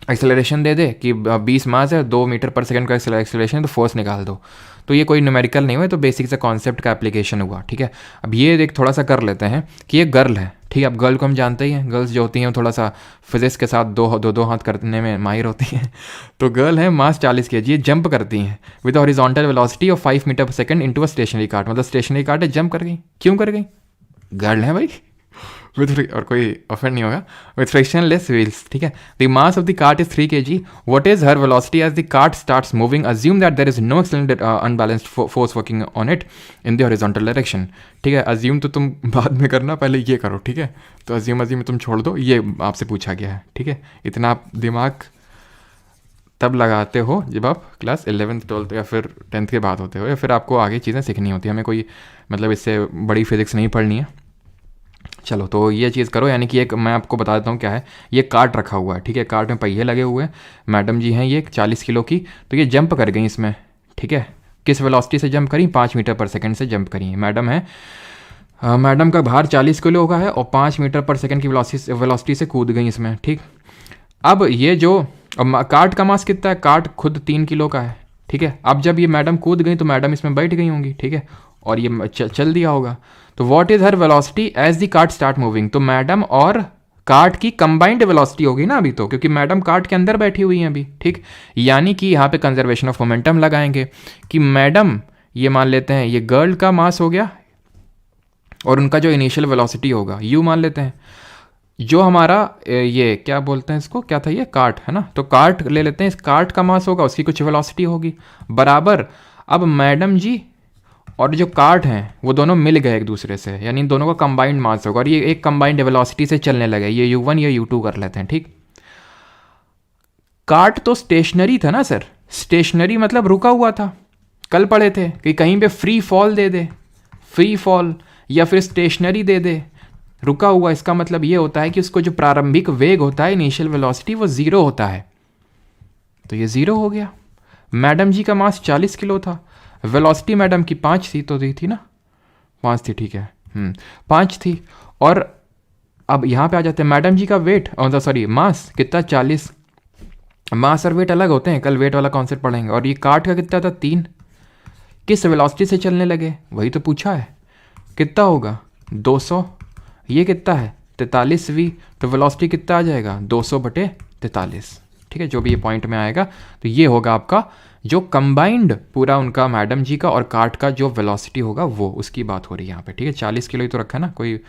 एक्सेलरेशन दे दे कि 20 मास है, 2 मीटर पर सेकंड का एक्सेलरेशन है, तो फोर्स निकाल दो। तो ये कोई न्यूमेरिकल नहीं हुआ, तो बेसिक से कॉन्सेप्ट का एप्लीकेशन हुआ, ठीक है। अब ये एक थोड़ा सा कर लेते हैं कि ये गर्ल है, ठीक है। अब गर्ल को हम जानते ही हैं, गर्ल्स जो होती हैं थोड़ा सा फिजिक्स के साथ दो हाथ करने में माहिर होती हैं। तो गर्ल है, मास 40 kg, ये जंप करती हैं with horizontal velocity of 5 metre per second into a stationary cart. मतलब स्टेशनरी कार्ट है, जंप कर गई। क्यों कर गई? गर्ल है भाई, विथ, और कोई ऑफेंड नहीं होगा, विथ फ्रिक्शनलेस व्हील्स, ठीक है। The mass of the cart is 3 kg। What is her velocity as the cart starts moving? Assume that there is no extended unbalanced force working on it in the horizontal direction, ठीक है। Assume तो तुम बाद में करना, पहले ये करो, ठीक है। तो अज्यूम तुम छोड़ दो, ये आपसे पूछा गया है, ठीक है। इतना आप दिमाग तब लगाते हो जब आप क्लास 11th 12th या फिर 10th के बाद होते हो, या फिर आपको आगे चीज़ें सीखनी होती है। हमें कोई मतलब इससे बड़ी फिजिक्स नहीं पढ़नी है। चलो, तो ये चीज़ करो, यानी कि एक मैं आपको बता देता हूँ क्या है। ये कार्ट रखा हुआ है, ठीक है। कार्ट में पहिए लगे हुए हैं, मैडम जी हैं ये 40 किलो की, तो ये जंप कर गई इसमें, ठीक है। किस वेलोसिटी से जंप करी? 5 मीटर पर सेकंड से जंप करी। मैडम है, मैडम का भार 40 किलो का है और 5 मीटर पर सेकंड की वेलोसिटी से कूद गई इसमें, ठीक। अब ये जो कार्ट का मास कितना है? कार्ट खुद 3 किलो का है, ठीक है। अब जब ये मैडम कूद गई तो मैडम इसमें बैठ गई होंगी, ठीक है, और ये चल दिया होगा। तो what is her velocity as the cart start moving? तो मैडम और कार्ट की कंबाइंड वेलोसिटी होगी ना अभी तो, क्योंकि मैडम कार्ट के अंदर बैठी हुई हैं अभी, ठीक। यानी कि यहाँ पे कंजर्वेशन ऑफ मोमेंटम लगाएंगे कि मैडम, ये मान लेते हैं ये गर्ल का मास हो गया और उनका जो इनिशियल वेलोसिटी होगा u मान लेते हैं। जो हमारा ये क्या बोलते हैं इसको, क्या था ये, कार्ट है ना, तो कार्ट ले लेते हैं, इस कार्ट का मास होगा, उसकी कुछ वेलोसिटी होगी बराबर। अब मैडम जी और जो कार्ट हैं वो दोनों मिल गए एक दूसरे से, यानी इन दोनों का कंबाइंड मास होगा और ये एक कंबाइंड वेलोसिटी से चलने लगे, ये u1 ये u2 कर लेते हैं, ठीक। कार्ट तो स्टेशनरी था ना सर, स्टेशनरी मतलब रुका हुआ था, कल पढ़े थे कि कहीं पे फ्री फॉल दे दे, फ्री फॉल या फिर स्टेशनरी दे दे, रुका हुआ, इसका मतलब ये होता है कि उसको जो प्रारंभिक वेग होता है, इनिशियल वेलोसिटी, वो ज़ीरो होता है, तो ये ज़ीरो हो गया। मैडम जी का मास 40 किलो था, वेलोसिटी मैडम की 5 थी, तो दी थी ना, 5 थी, ठीक है, 5 थी। और अब यहाँ पे आ जाते हैं, मैडम जी का वेट सॉरी मास कितना, 40, मास और वेट अलग होते हैं, कल वेट वाला कॉन्सेप्ट पढ़ेंगे। और ये कार्ट का कितना था, 3, किस वेलोसिटी से चलने लगे, वही तो पूछा है, कितना होगा 200, ये कितना है 43v, तो वेलोसिटी कितना आ जाएगा 200/43, ठीक है, जो भी ये पॉइंट में आएगा। तो ये होगा आपका जो कंबाइंड पूरा उनका मैडम जी का और कार्ट का जो वेलोसिटी होगा, वो उसकी बात हो रही है यहाँ पे, ठीक है। 40 किलो ही तो रखा है ना, कोई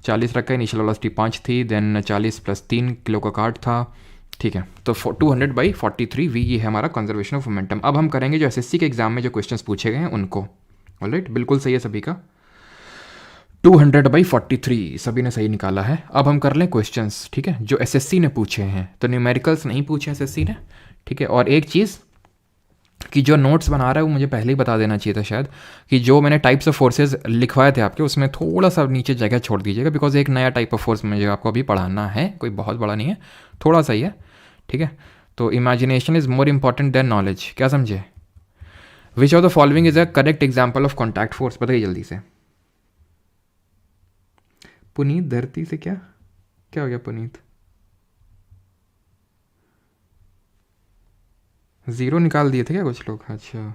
40 रखा है, इनिशियल वेलोसिटी 5 थी, देन 40 + 3 किलो का कार्ट था, ठीक है। तो 200/43v ये है हमारा कंजर्वेशन ऑफ मोमेंटम। अब हम करेंगे जो एसएससी के एग्जाम में जो क्वेश्चंस पूछे गए हैं उनको, ऑलराइट, बिल्कुल सही है सभी का, 200/43 सभी ने सही निकाला है। अब हम कर लें क्वेश्चंस, ठीक है, जो एसएससी ने पूछे हैं, तो न्यूमेरिकल्स नहीं पूछे एसएससी ने, ठीक है। और एक चीज़ कि जो नोट्स बना रहा है वो मुझे पहले ही बता देना चाहिए था शायद, कि जो मैंने टाइप्स ऑफ फोर्सेज लिखवाए थे आपके, उसमें थोड़ा सा नीचे जगह छोड़ दीजिएगा, बिकॉज एक नया टाइप ऑफ फोर्स मुझे आपको अभी पढ़ाना है, कोई बहुत बड़ा नहीं है, थोड़ा सा ही है, ठीक है। तो imagination is more important than knowledge, क्या समझे। Which of the following is a correct example of contact force, बताइए जल्दी से। पुनीत धरती से क्या क्या हो गया पुनीत, 0 निकाल दिए थे क्या कुछ लोग, अच्छा।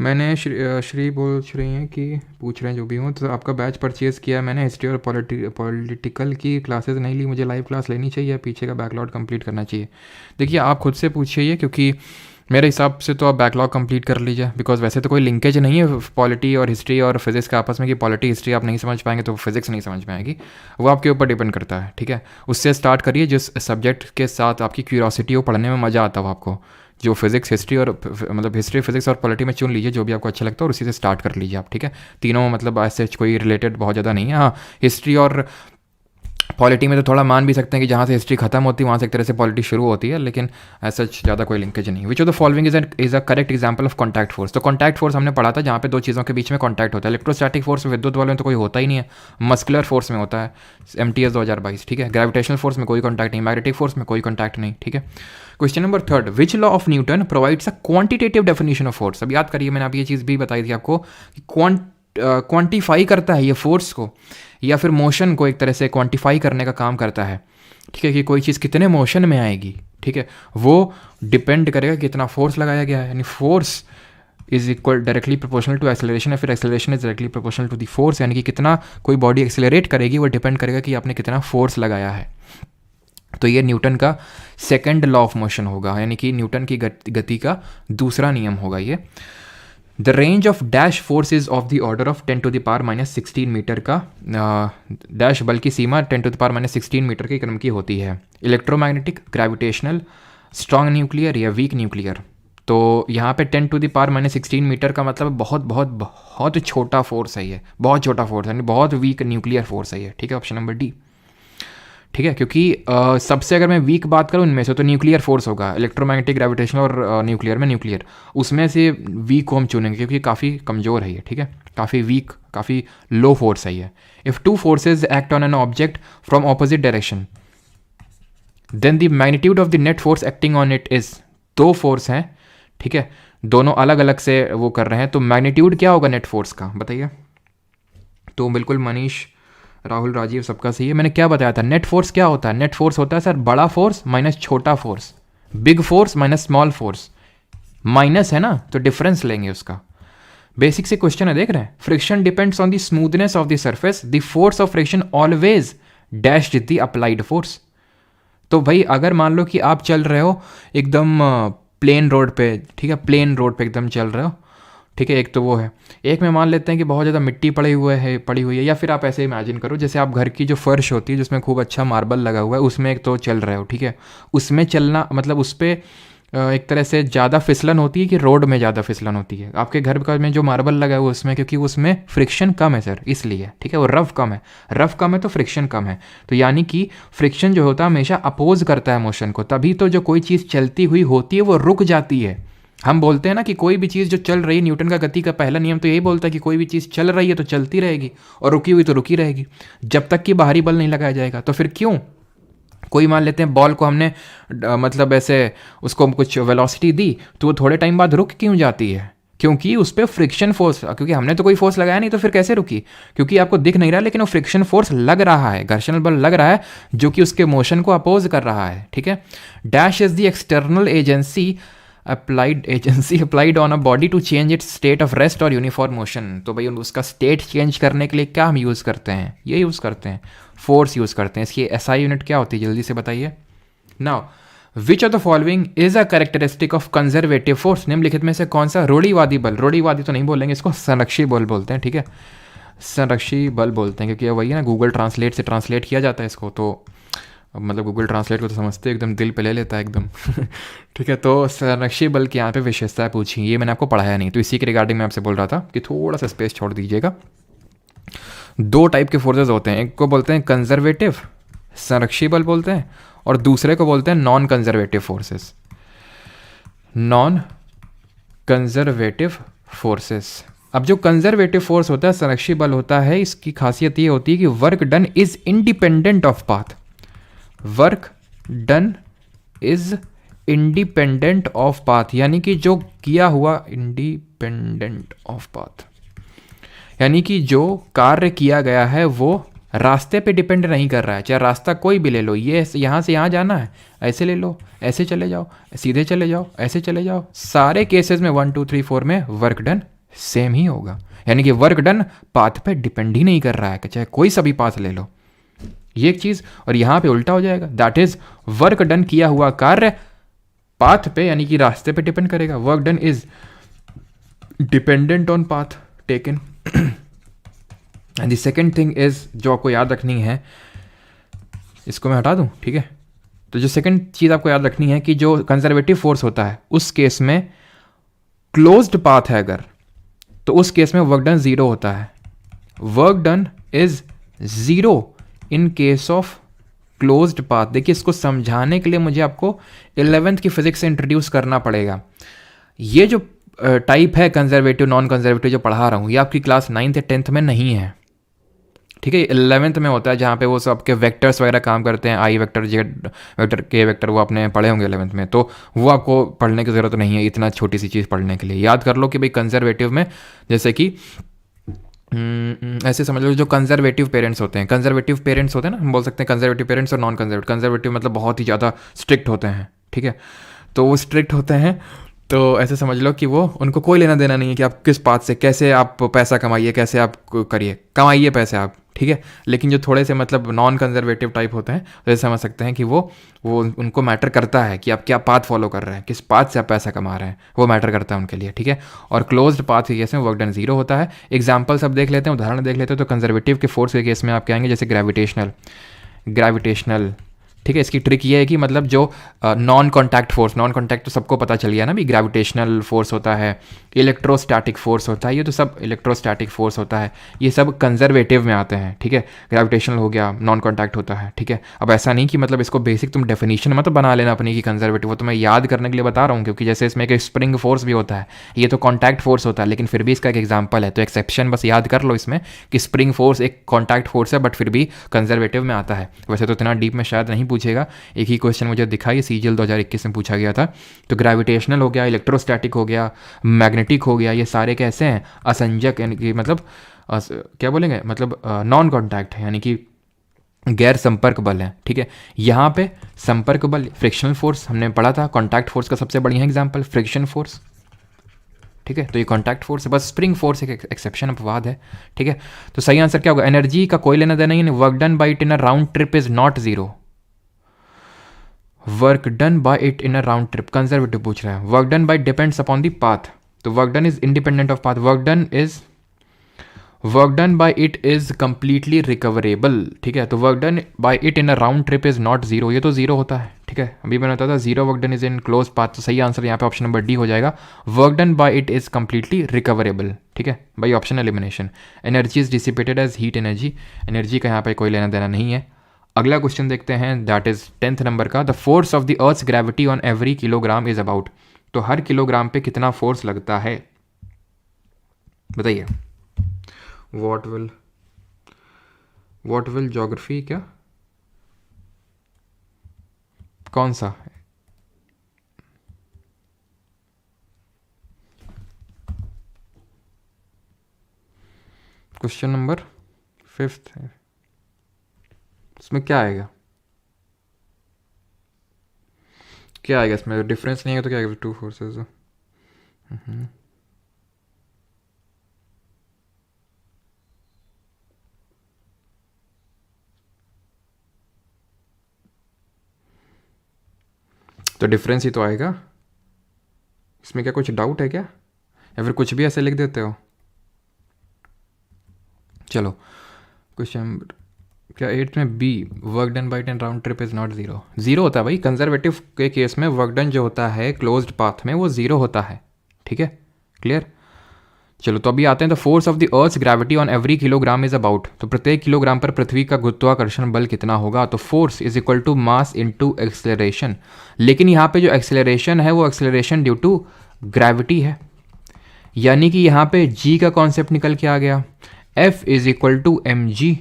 मैंने श्री बोल रही हैं कि पूछ रहे हैं जो भी हूँ, तो आपका बैच परचेज़ किया है मैंने, हिस्ट्री और पॉलिटिकल की क्लासेस नहीं ली, मुझे लाइव क्लास लेनी चाहिए, पीछे का बैकलॉग कंप्लीट करना चाहिए। देखिए आप खुद से पूछिए, क्योंकि मेरे हिसाब से तो आप बैकलॉग कंप्लीट कर लीजिए, बिकॉज वैसे तो कोई लिंकेज नहीं है पॉलिटी और हिस्ट्री और फिजिक्स के आपस में, कि पॉलिटी हिस्ट्री आप नहीं समझ पाएंगे तो फिजिक्स नहीं समझ पाएगी, वो आपके ऊपर डिपेंड करता है, ठीक है। उससे स्टार्ट करिए, जिस सब्जेक्ट के साथ आपकी क्यूरियोसिटी हो, पढ़ने में मज़ा आता हो आपको, जो फिजिक्स हिस्ट्री और मतलब हिस्ट्री फिजिक्स और पॉलिटी में चुन लीजिए जो भी आपको अच्छा लगता है, और उसी से स्टार्ट कर लीजिए आप, ठीक है। तीनों मतलब ऐसे कोई रिलेटेड बहुत ज़्यादा नहीं है, हाँ हिस्ट्री और पॉलिटी में तो थोड़ा मान भी सकते हैं कि जहाँ से हिस्ट्री खत्म होती है वहाँ से एक तरह से पॉलिटी शुरू होती है, लेकिन ऐसा ज़्यादा कोई लिंकेज नहीं। विच of the following is a correct example of contact force, तो कॉन्टैक्ट फोर्स हमने पढ़ा था जहाँ पे दो चीज़ों के बीच में कॉन्टैक्ट होता है। इलेक्ट्रोस्टैटिक फोर्स में, विद्युत वाले में तो कोई होता ही नहीं है, मस्कुलर फोर्स में होता है, MTS 2022, ठीक है। ग्रेविटेशनल फोर्स में कोई कॉन्टैक्ट नहीं, मैग्नेटिक फोर्स में कोई कॉन्टैक्ट नहीं, ठीक है। Question number 3, which law of Newton provides a quantitative definition of force. अब याद करिए, मैंने आप ये चीज़ भी बताई थी आपको कि क्वांटिफाई करता है ये फोर्स को या फिर मोशन को, एक तरह से क्वांटिफाई करने का काम करता है, ठीक है, कि कोई चीज़ कितने मोशन में आएगी, ठीक है, वो डिपेंड करेगा कितना फोर्स लगाया गया है, यानी force is equal directly proportional to acceleration, या फिर acceleration is directly proportional to the force, यानी कि कितना कोई बॉडी एक्सेलरेट करेगी वो डिपेंड करेगा कि आपने कितना फोर्स लगाया है। तो ये न्यूटन का सेकंड लॉ ऑफ मोशन होगा, यानी कि न्यूटन की गति का दूसरा नियम होगा ये। The range of dash force is of the order of 10⁻⁻16 metre का, डैश बल की सीमा 10⁻⁻16 मीटर के क्रम की होती है। इलेक्ट्रोमैग्नेटिक, ग्रेविटेशनल, स्ट्रॉन्ग न्यूक्लियर या वीक न्यूक्लियर। तो यहाँ पे 10⁻⁻16 मीटर का मतलब बहुत बहुत बहुत छोटा फोर्स है ये, बहुत छोटा फोर्स है, यानी बहुत वीक न्यूक्लियर फोर्स है ये, ठीक है, ऑप्शन नंबर डी, ठीक है। क्योंकि सबसे अगर मैं वीक बात करूँ इनमें से तो न्यूक्लियर फोर्स होगा, इलेक्ट्रोमैग्नेटिक, ग्रेविटेशनल और न्यूक्लियर में न्यूक्लियर, उसमें से वीक को हम चुनेंगे क्योंकि काफ़ी कमज़ोर है ये, ठीक है, काफ़ी वीक, काफ़ी लो फोर्स है ये। If two forces act on an object from opposite direction then the magnitude of the net force acting on it is, दो फोर्स हैं, ठीक है, दोनों अलग अलग से वो कर रहे हैं, तो मैग्नीट्यूड क्या होगा नेट फोर्स का, बताइए। तो बिल्कुल मनीष, राहुल, राजीव सबका सही है। मैंने क्या बताया था, नेट फोर्स क्या होता है, नेट फोर्स होता है सर बड़ा फोर्स माइनस छोटा force, big force minus small force, minus है ना तो डिफरेंस लेंगे उसका। बेसिक से क्वेश्चन है, देख रहे हैं, friction depends on the smoothness of the surface, the force of friction always dash the applied force. तो भाई अगर मान लो कि आप चल रहे हो एकदम प्लेन रोड पे, ठीक है, प्लेन रोड पे एकदम चल रहे हो, ठीक है, एक तो वो है। एक में मान लेते हैं कि बहुत ज़्यादा मिट्टी पड़ी हुई है, या फिर आप ऐसे इमेजिन करो जैसे आप घर की जो फर्श होती है जिसमें खूब अच्छा मार्बल लगा हुआ है, उसमें एक तो चल रहे हो, ठीक है। उसमें चलना मतलब उस पर एक तरह से ज़्यादा फिसलन होती है कि रोड में ज़्यादा फिसलन होती है। आपके घर का में जो मार्बल लगा हुआ है उसमें, क्योंकि उसमें फ्रिक्शन कम है सर, इसलिए, ठीक है। वो रफ कम है तो फ्रिक्शन कम है। तो यानी कि फ्रिक्शन जो होता है हमेशा अपोज करता है मोशन को, तभी तो जो कोई चीज़ चलती हुई होती है वो रुक जाती है। हम बोलते हैं ना कि कोई भी चीज़ जो चल रही है, न्यूटन का गति का पहला नियम तो यही बोलता है कि कोई भी चीज़ चल रही है तो चलती रहेगी और रुकी हुई तो रुकी रहेगी, जब तक कि बाहरी बल नहीं लगाया जाएगा। तो फिर क्यों कोई मान लेते हैं बॉल को हमने मतलब ऐसे उसको कुछ वेलोसिटी दी तो वो थोड़े टाइम बाद रुक क्यों जाती है? क्योंकि उस पर फ्रिक्शन फोर्स, क्योंकि हमने तो कोई फोर्स लगाया नहीं, तो फिर कैसे रुकी? क्योंकि आपको दिख नहीं रहा लेकिन वो फ्रिक्शन फोर्स लग रहा है, घर्षण बल लग रहा है जो कि उसके मोशन को अपोज कर रहा है, ठीक है। Dash is the external agency applied on a body to change its state of rest और यूनिफॉर्म मोशन। तो भाई उसका स्टेट चेंज करने के लिए क्या हम यूज़ करते हैं? ये यूज़ करते हैं, फोर्स यूज़ करते हैं। इसकी एसआई यूनिट क्या होती है जल्दी से बताइए। Now which of the following is a characteristic of conservative force? निम्नलिखित में से कौन सा रूढ़िवादी बल, रूढ़िवादी तो नहीं बोलेंगे इसको, संरक्षी बल बोलते हैं, ठीक है। संरक्षी बल बोलते हैं क्योंकि वही है ना, गूगल ट्रांसलेट से ट्रांसलेट किया जाता है इसको, तो मतलब गूगल ट्रांसलेट को तो समझते एकदम दिल पे ले लेता है एकदम ठीक है। तो संरक्षी बल की यहाँ पे विशेषताएं पूछी, ये मैंने आपको पढ़ाया नहीं, तो इसी के रिगार्डिंग मैं आपसे बोल रहा था कि थोड़ा सा स्पेस छोड़ दीजिएगा। दो टाइप के फोर्सेस होते हैं, एक को बोलते हैं कंजर्वेटिव संरक्षी बल बोलते हैं, और दूसरे को बोलते हैं non conservative forces. Non conservative forces. अब जो कंजर्वेटिव फोर्स होता है, संरक्षी बल होता है, इसकी खासियत ये होती है कि work done is independent of path. Work done is independent of path, यानी कि जो किया हुआ, इंडिपेंडेंट ऑफ पाथ यानी कि जो कार्य किया गया है वो रास्ते पे डिपेंड नहीं कर रहा है। चाहे रास्ता कोई भी ले लो, ये यहाँ से यहाँ जाना है, ऐसे ले लो, ऐसे चले जाओ, सीधे चले जाओ, ऐसे चले जाओ, सारे केसेस में 1 2 3 4 में वर्क डन सेम ही होगा। यानी कि वर्क डन पाथ पे डिपेंड ही नहीं कर रहा है, चाहे कोई सा भी पाथ ले लो, ये एक चीज़। और यहाँ पे उल्टा हो जाएगा, दैट इज वर्क डन किया हुआ कार्य पाथ पे यानी कि रास्ते पे डिपेंड करेगा। Work done is dependent on path taken. And the second thing is, जो आपको याद रखनी है, इसको मैं हटा दूं, ठीक है। तो जो सेकेंड चीज़ आपको याद रखनी है कि जो कंजर्वेटिव फोर्स होता है उस केस में क्लोज्ड पाथ है अगर, तो उस केस में वर्क डन जीरो होता है। Work done is zero in case of closed path. देखिए इसको समझाने के लिए मुझे आपको 11th की फिजिक्स से इंट्रोड्यूस करना पड़ेगा। ये जो टाइप है कंजर्वेटिव नॉन कंजर्वेटिव जो पढ़ा रहा हूँ, ये आपकी क्लास 9th या 10th में नहीं है, ठीक है। 11th में होता है जहाँ पे वो सब आपके वेक्टर्स वगैरह काम करते हैं, आई वेक्टर, जेड वेक्टर, के वेक्टर, वो आपने पढ़े होंगे 11th में, तो वो आपको पढ़ने की ज़रूरत नहीं है इतना छोटी सी चीज़ पढ़ने के लिए। याद कर लो कि भाई कंजर्वेटिव में जैसे कि ऐसे समझ लो जो कंजर्वेटिव पेरेंट्स होते हैं, कंजर्वेटिव पेरेंट्स होते हैं ना, हम बोल सकते हैं कंजर्वेटिव पेरेंट्स और नॉन कंजर्वेटिव। कंजर्वेटिव मतलब बहुत ही ज़्यादा स्ट्रिक्ट होते हैं, ठीक है। तो वो स्ट्रिक्ट होते हैं, तो ऐसे समझ लो कि वो उनको कोई लेना देना नहीं है कि आप किस पाथ से, कैसे आप पैसा कमाइए, कैसे आप करिए, कमाइए पैसे आप, ठीक है। लेकिन जो थोड़े से मतलब नॉन कंजर्वेटिव टाइप होते हैं, तो समझ सकते हैं कि वो उनको मैटर करता है कि आप क्या पाथ फॉलो कर रहे हैं, किस पाथ से आप पैसा कमा रहे हैं, वो मैटर करता है उनके लिए, ठीक है। और क्लोज्ड पाथ के केस में वर्क डन जीरो होता है। एग्जाम्पल सब देख लेते हैं, उदाहरण देख लेते हैं। तो कंजर्वेटिव के फोर्स के केस में आप कहेंगे जैसे ग्रेविटेशनल, ठीक है। इसकी ट्रिक ये है कि मतलब जो non contact force, non contact तो सबको पता चल गया ना भी, ग्रेविटेशनल फोर्स होता है, इलेक्ट्रोस्टैटिक फोर्स होता है, ये तो सब इलेक्ट्रोस्टैटिक फोर्स होता है, ये सब कंजर्वेटिव में आते हैं, ठीक है। ग्रेविटेशनल हो गया, नॉन कॉन्टैक्ट होता है, ठीक है। अब ऐसा नहीं कि मतलब इसको बेसिक तुम डेफिनेशन मत बना लेना अपनी की कंजर्वेटिव, वो तो मैं याद करने के लिए बता रहा हूँ, क्योंकि जैसे इसमें एक स्प्रिंग फोर्स भी होता है, ये तो कॉन्टैक्ट फोर्स होता है, लेकिन फिर भी इसका एक एग्जाम्पल है, तो एक्सेप्शन बस याद कर लो इसमें कि स्प्रिंग फोर्स एक कॉन्टैक्ट फोर्स है बट फिर भी कंजर्वेटिव में आता है। वैसे तो इतना डीप में शायद नहीं पूछेगा, एक ही क्वेश्चन मुझे दिखाई सीजीएल 2021 में पूछा गया था। तो ग्रेविटेशनल हो गया, इलेक्ट्रोस्टैटिक हो गया, मैग्नेटिक हो गया, ये सारे कैसे हैं, असंजक, यानी कि मतलब क्या बोलेंगे, मतलब नॉन कॉन्टैक्ट है, यानी कि गैर संपर्क बल है, ठीक है। यहाँ पे संपर्क बल, फ्रिक्शनल फोर्स हमने पढ़ा था, कॉन्टैक्ट फोर्स का सबसे बढ़िया एग्जाम्पल फ्रिक्शन फोर्स, ठीक है। तो ये कॉन्टैक्ट फोर्स है, बस स्प्रिंग फोर्स एक एक्सेप्शन अपवाद है, ठीक है। तो सही आंसर क्या होगा, एनर्जी का कोई लेना देना ही नहीं। Work done by it in a round trip is not zero. Work done by it in a round trip, conservative पूछ रहा है। Work done by depends upon the path, तो work done is independent of path, work done by it is completely recoverable, ठीक है। तो work done by it in a round trip is not zero, ये तो zero होता है, ठीक है। अभी मैंने बताया था zero work done is in close path, तो सही आंसर यहाँ पे ऑप्शन नंबर डी हो जाएगा, work done by it is completely recoverable, ठीक है। By option elimination. Energy is dissipated as heat energy, energy का यहाँ पे कोई लेना देना नहीं है। अगला क्वेश्चन देखते हैं, दैट इज 10th नंबर का। The force of the earth's gravity on every kilogram is about, तो हर किलोग्राम पे कितना फोर्स लगता है, बताइए। व्हाट विल ज्योग्राफी, क्या कौन सा क्वेश्चन नंबर 5th है, इसमें क्या आएगा, क्या आएगा इसमें, डिफरेंस नहीं है तो क्या आएगा, टू फोर्सेस। तो डिफरेंस ही तो आएगा, इसमें क्या कुछ डाउट है क्या, या फिर कुछ भी ऐसे लिख देते हो। चलो क्वेश्चन क्या 8th में B, work done by in round trip is not zero, zero होता है भाई कंजर्वेटिव के केस में, वर्क डन जो होता है क्लोज्ड पाथ में वो जीरो होता है, ठीक है, क्लियर। चलो तो अभी आते हैं, the force of the earth's gravity on every kilogram is about, तो प्रत्येक किलोग्राम पर पृथ्वी का गुरुत्वाकर्षण बल कितना होगा, तो force is equal to mass into acceleration, लेकिन यहाँ पे जो एक्सेलरेशन है वो एक्सेलरेशन ड्यू टू ग्रेविटी है, यानी कि यहाँ पे जी का कॉन्सेप्ट निकल के आ गया, F is equal to M G,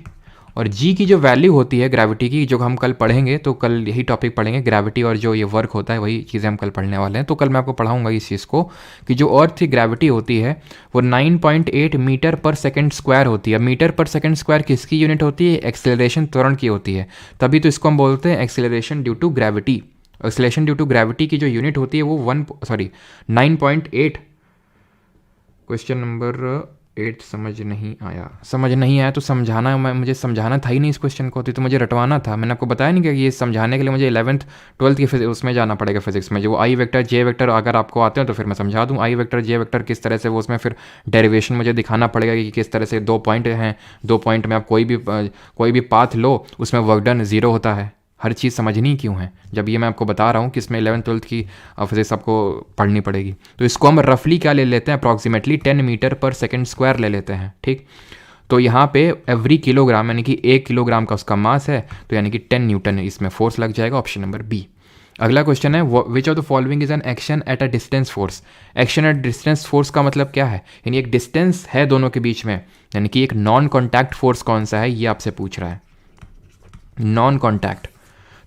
और जी की जो वैल्यू होती है ग्रेविटी की, जो हम कल पढ़ेंगे, तो कल यही टॉपिक पढ़ेंगे, ग्रेविटी और जो ये वर्क होता है वही चीज़ें हम कल पढ़ने वाले हैं। तो कल मैं आपको पढ़ाऊंगा इस चीज़ को कि जो अर्थ की ग्रेविटी होती है वो 9.8 मीटर पर सेकंड स्क्वायर होती है। मीटर पर सेकंड स्क्वायर किसकी यूनिट होती है, एक्सेलरेशन त्वरण की होती है, तभी तो इसको हम बोलते हैं acceleration due to gravity. Acceleration due to gravity की जो यूनिट होती है वो 9.8। क्वेश्चन नंबर 8 समझ नहीं आया तो समझाना, मुझे समझाना था ही नहीं इस क्वेश्चन को, तो मुझे रटवाना था। मैंने आपको बताया नहीं कि ये समझाने के लिए मुझे 11th 12th की उसमें जाना पड़ेगा फिजिक्स में, जो वो आई वेक्टर जे वेक्टर अगर आपको आते हैं तो फिर मैं समझा दूँ, आई वेक्टर जे वेक्टर किस तरह से वो उसमें फिर डेरिवेशन मुझे दिखाना पड़ेगा कि किस तरह से 2 पॉइंट हैं, 2 पॉइंट में आप कोई भी पाथ लो उसमें वर्क डन जीरो होता है। हर चीज़ समझनी क्यों है, जब ये मैं आपको बता रहा हूँ कि इसमें 11th 12th की फिजिक्स आपको पढ़नी पड़ेगी। तो इसको हम रफली क्या ले लेते हैं, approximately 10 metre per second square ले लेते हैं, ठीक। तो यहाँ पे एवरी किलोग्राम यानी कि 1 किलोग्राम का उसका मास है, तो यानी कि 10 न्यूटन इसमें फोर्स लग जाएगा, ऑप्शन नंबर बी। अगला क्वेश्चन है, विच of the following is an action at a distance force. Action at distance force का मतलब क्या है, यानी एक डिस्टेंस है दोनों के बीच में, यानी कि एक नॉन कॉन्टैक्ट फोर्स कौन सा है ये आपसे पूछ रहा है, नॉन कॉन्टैक्ट।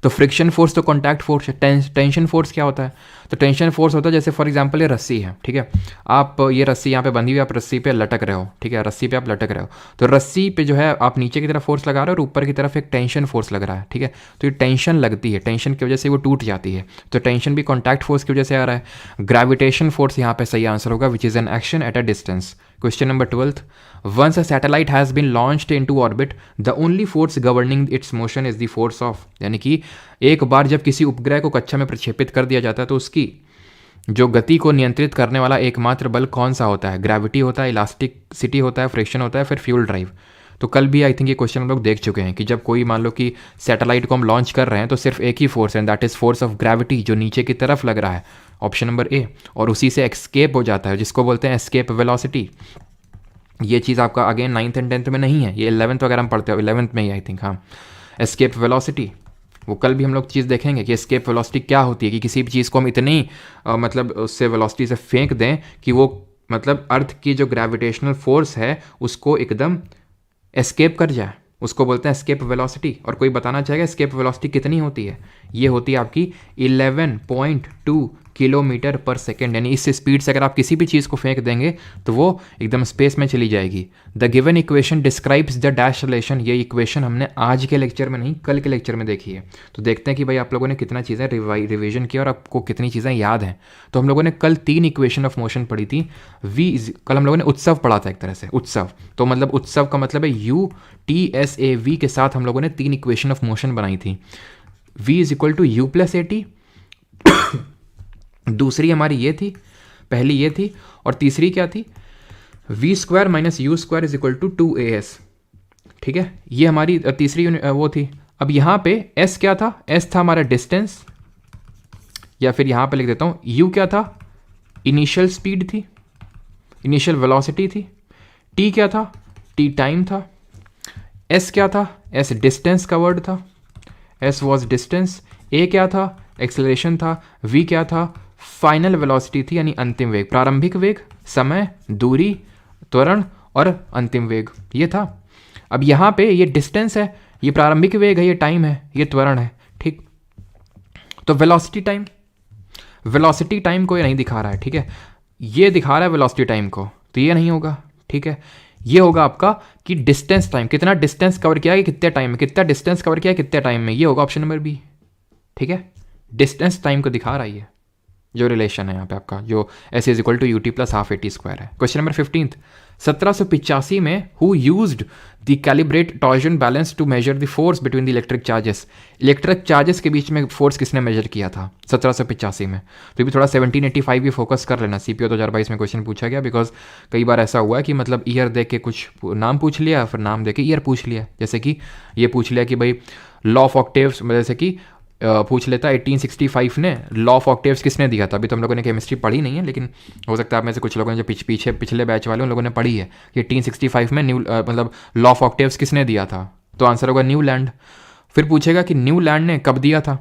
तो फ्रिक्शन फोर्स तो कॉन्टैक्ट फोर्स है। टेंशन फोर्स क्या होता है, तो टेंशन फोर्स होता है जैसे फॉर एग्जांपल ये रस्सी है, ठीक है, आप ये रस्सी यहाँ पे बंधी हुई, आप रस्सी पे लटक रहे हो, ठीक है, रस्सी पे आप लटक रहे हो, तो रस्सी पे जो है आप नीचे की तरफ फोर्स लगा रहे हो और ऊपर की तरफ एक टेंशन फोर्स लग रहा है, ठीक है। तो ये टेंशन लगती है, टेंशन की वजह से वो टूट जाती है, तो टेंशन भी कॉन्टैक्ट फोर्स की वजह से आ रहा है। ग्रेविटेशन फोर्स यहाँ पे सही आंसर होगा, which is an action at a distance. Question number 12th, once a satellite has been launched into orbit the only force governing its motion is the force of, यानी कि एक बार जब किसी उपग्रह को कक्षा में प्रक्षेपित कर दिया जाता है तो उसकी जो गति को नियंत्रित करने वाला एकमात्र बल कौन सा होता है, ग्रेविटी होता है, इलास्टिसिटी होता है, फ्रिक्शन होता है, फिर फ्यूल ड्राइव। तो कल भी आई थिंक ये क्वेश्चन हम लोग देख चुके हैं कि जब कोई मान लो कि सैटेलाइट को हम लॉन्च कर रहे हैं तो सिर्फ एक ही फोर्स है, that is force of gravity, जो नीचे की तरफ लग रहा है, ऑप्शन नंबर ए, और उसी से एस्केप हो जाता है जिसको बोलते हैं एस्केप वेलोसिटी। ये चीज़ आपका अगेन 9th and 10th में नहीं है, ये 11th वगैरह हम पढ़ते हो, 11th में ही आई थिंक, हाँ, एस्केप वेलोसिटी। वो कल भी हम लोग चीज़ देखेंगे कि एस्केप वेलोसिटी क्या होती है, कि किसी भी चीज़ को हम इतनी मतलब उससे वेलोसिटी से फेंक दें कि वो मतलब अर्थ की जो ग्रेविटेशनल फोर्स है उसको एकदम एस्केप कर जाए, उसको बोलते हैं एस्केप वेलोसिटी। और कोई बताना चाहेगा एस्केप वेलोसिटी कितनी होती है, ये होती है आपकी 11.2 किलोमीटर पर सेकेंड, यानी इस स्पीड से अगर आप किसी भी चीज़ को फेंक देंगे तो वो एकदम स्पेस में चली जाएगी। The given equation describes the dash relation, ये इक्वेशन हमने आज के लेक्चर में नहीं कल के लेक्चर में देखी है। तो देखते हैं कि भाई आप लोगों ने कितना चीज़ें रिवीजन किया और आपको कितनी चीज़ें याद हैं। तो हम लोगों ने कल 3 इक्वेशन ऑफ मोशन पढ़ी थी। कल हम लोगों ने उत्सव पढ़ा था, एक तरह से उत्सव, तो मतलब उत्सव का मतलब है UTSAV के साथ हम लोगों ने 3 इक्वेशन ऑफ मोशन बनाई थी। V = U + AT, दूसरी हमारी ये थी, पहली ये थी और तीसरी क्या थी, v² minus u² is equal to 2as। ठीक है, ये हमारी तीसरी वो थी। अब यहाँ पे s क्या था, s था हमारा डिस्टेंस, या फिर यहाँ पे लिख देता हूँ u क्या था, इनिशियल स्पीड थी, इनिशियल वेलोसिटी थी। t क्या था, t टाइम था। s क्या था, s डिस्टेंस का वर्ड था, s वॉज डिस्टेंस। a क्या था, एक्सेलरेशन था। v क्या था, फाइनल वेलोसिटी थी यानी अंतिम वेग, प्रारंभिक वेग, समय, दूरी, त्वरण और अंतिम वेग, ये था। अब यहाँ पे ये डिस्टेंस है, ये प्रारंभिक वेग है, ये टाइम है, ये त्वरण है। ठीक, तो वेलोसिटी टाइम को ये नहीं दिखा रहा है। ठीक है, ये दिखा रहा है वेलोसिटी टाइम को, तो ये नहीं होगा। ठीक है, ये होगा आपका कि डिस्टेंस टाइम, कितना डिस्टेंस कवर किया है कितने टाइम में, कितना डिस्टेंस कवर किया है कितने टाइम में, ये होगा ऑप्शन नंबर बी। ठीक है, डिस्टेंस टाइम को दिखा रहा है ये जो रिलेशन है यहाँ पे आपका, जो s is equal to ut plus half at² है। क्वेश्चन नंबर 15, 1785 में who used the calibrate torsion balance to measure the force between the electric charges. Electric charges के बीच में फोर्स किसने मेजर किया था 1785 में। तो भी थोड़ा 1785 भी फोकस कर लेना, CPO 2022 में क्वेश्चन पूछा गया, बिकॉज कई बार ऐसा हुआ है कि मतलब ईयर देख के कुछ नाम पूछ लिया, फिर नाम दे के ईयर पूछ लिया। जैसे कि ये पूछ लिया कि भाई लॉ ऑफ ऑक्टेव्स, जैसे कि पूछ लेता 1865 ने लॉ ऑफ ऑक्टेव्स किसने दिया था। अभी तो हम लोगों ने केमिस्ट्री पढ़ी नहीं है, लेकिन हो सकता है आप में से कुछ लोगों ने जो पिछले बैच वाले उन लोगों ने पढ़ी है कि 1865 में मतलब लॉ ऑफ ऑक्टेव्स किसने दिया था, तो आंसर होगा न्यूलैंड। फिर पूछेगा कि न्यूलैंड ने कब दिया था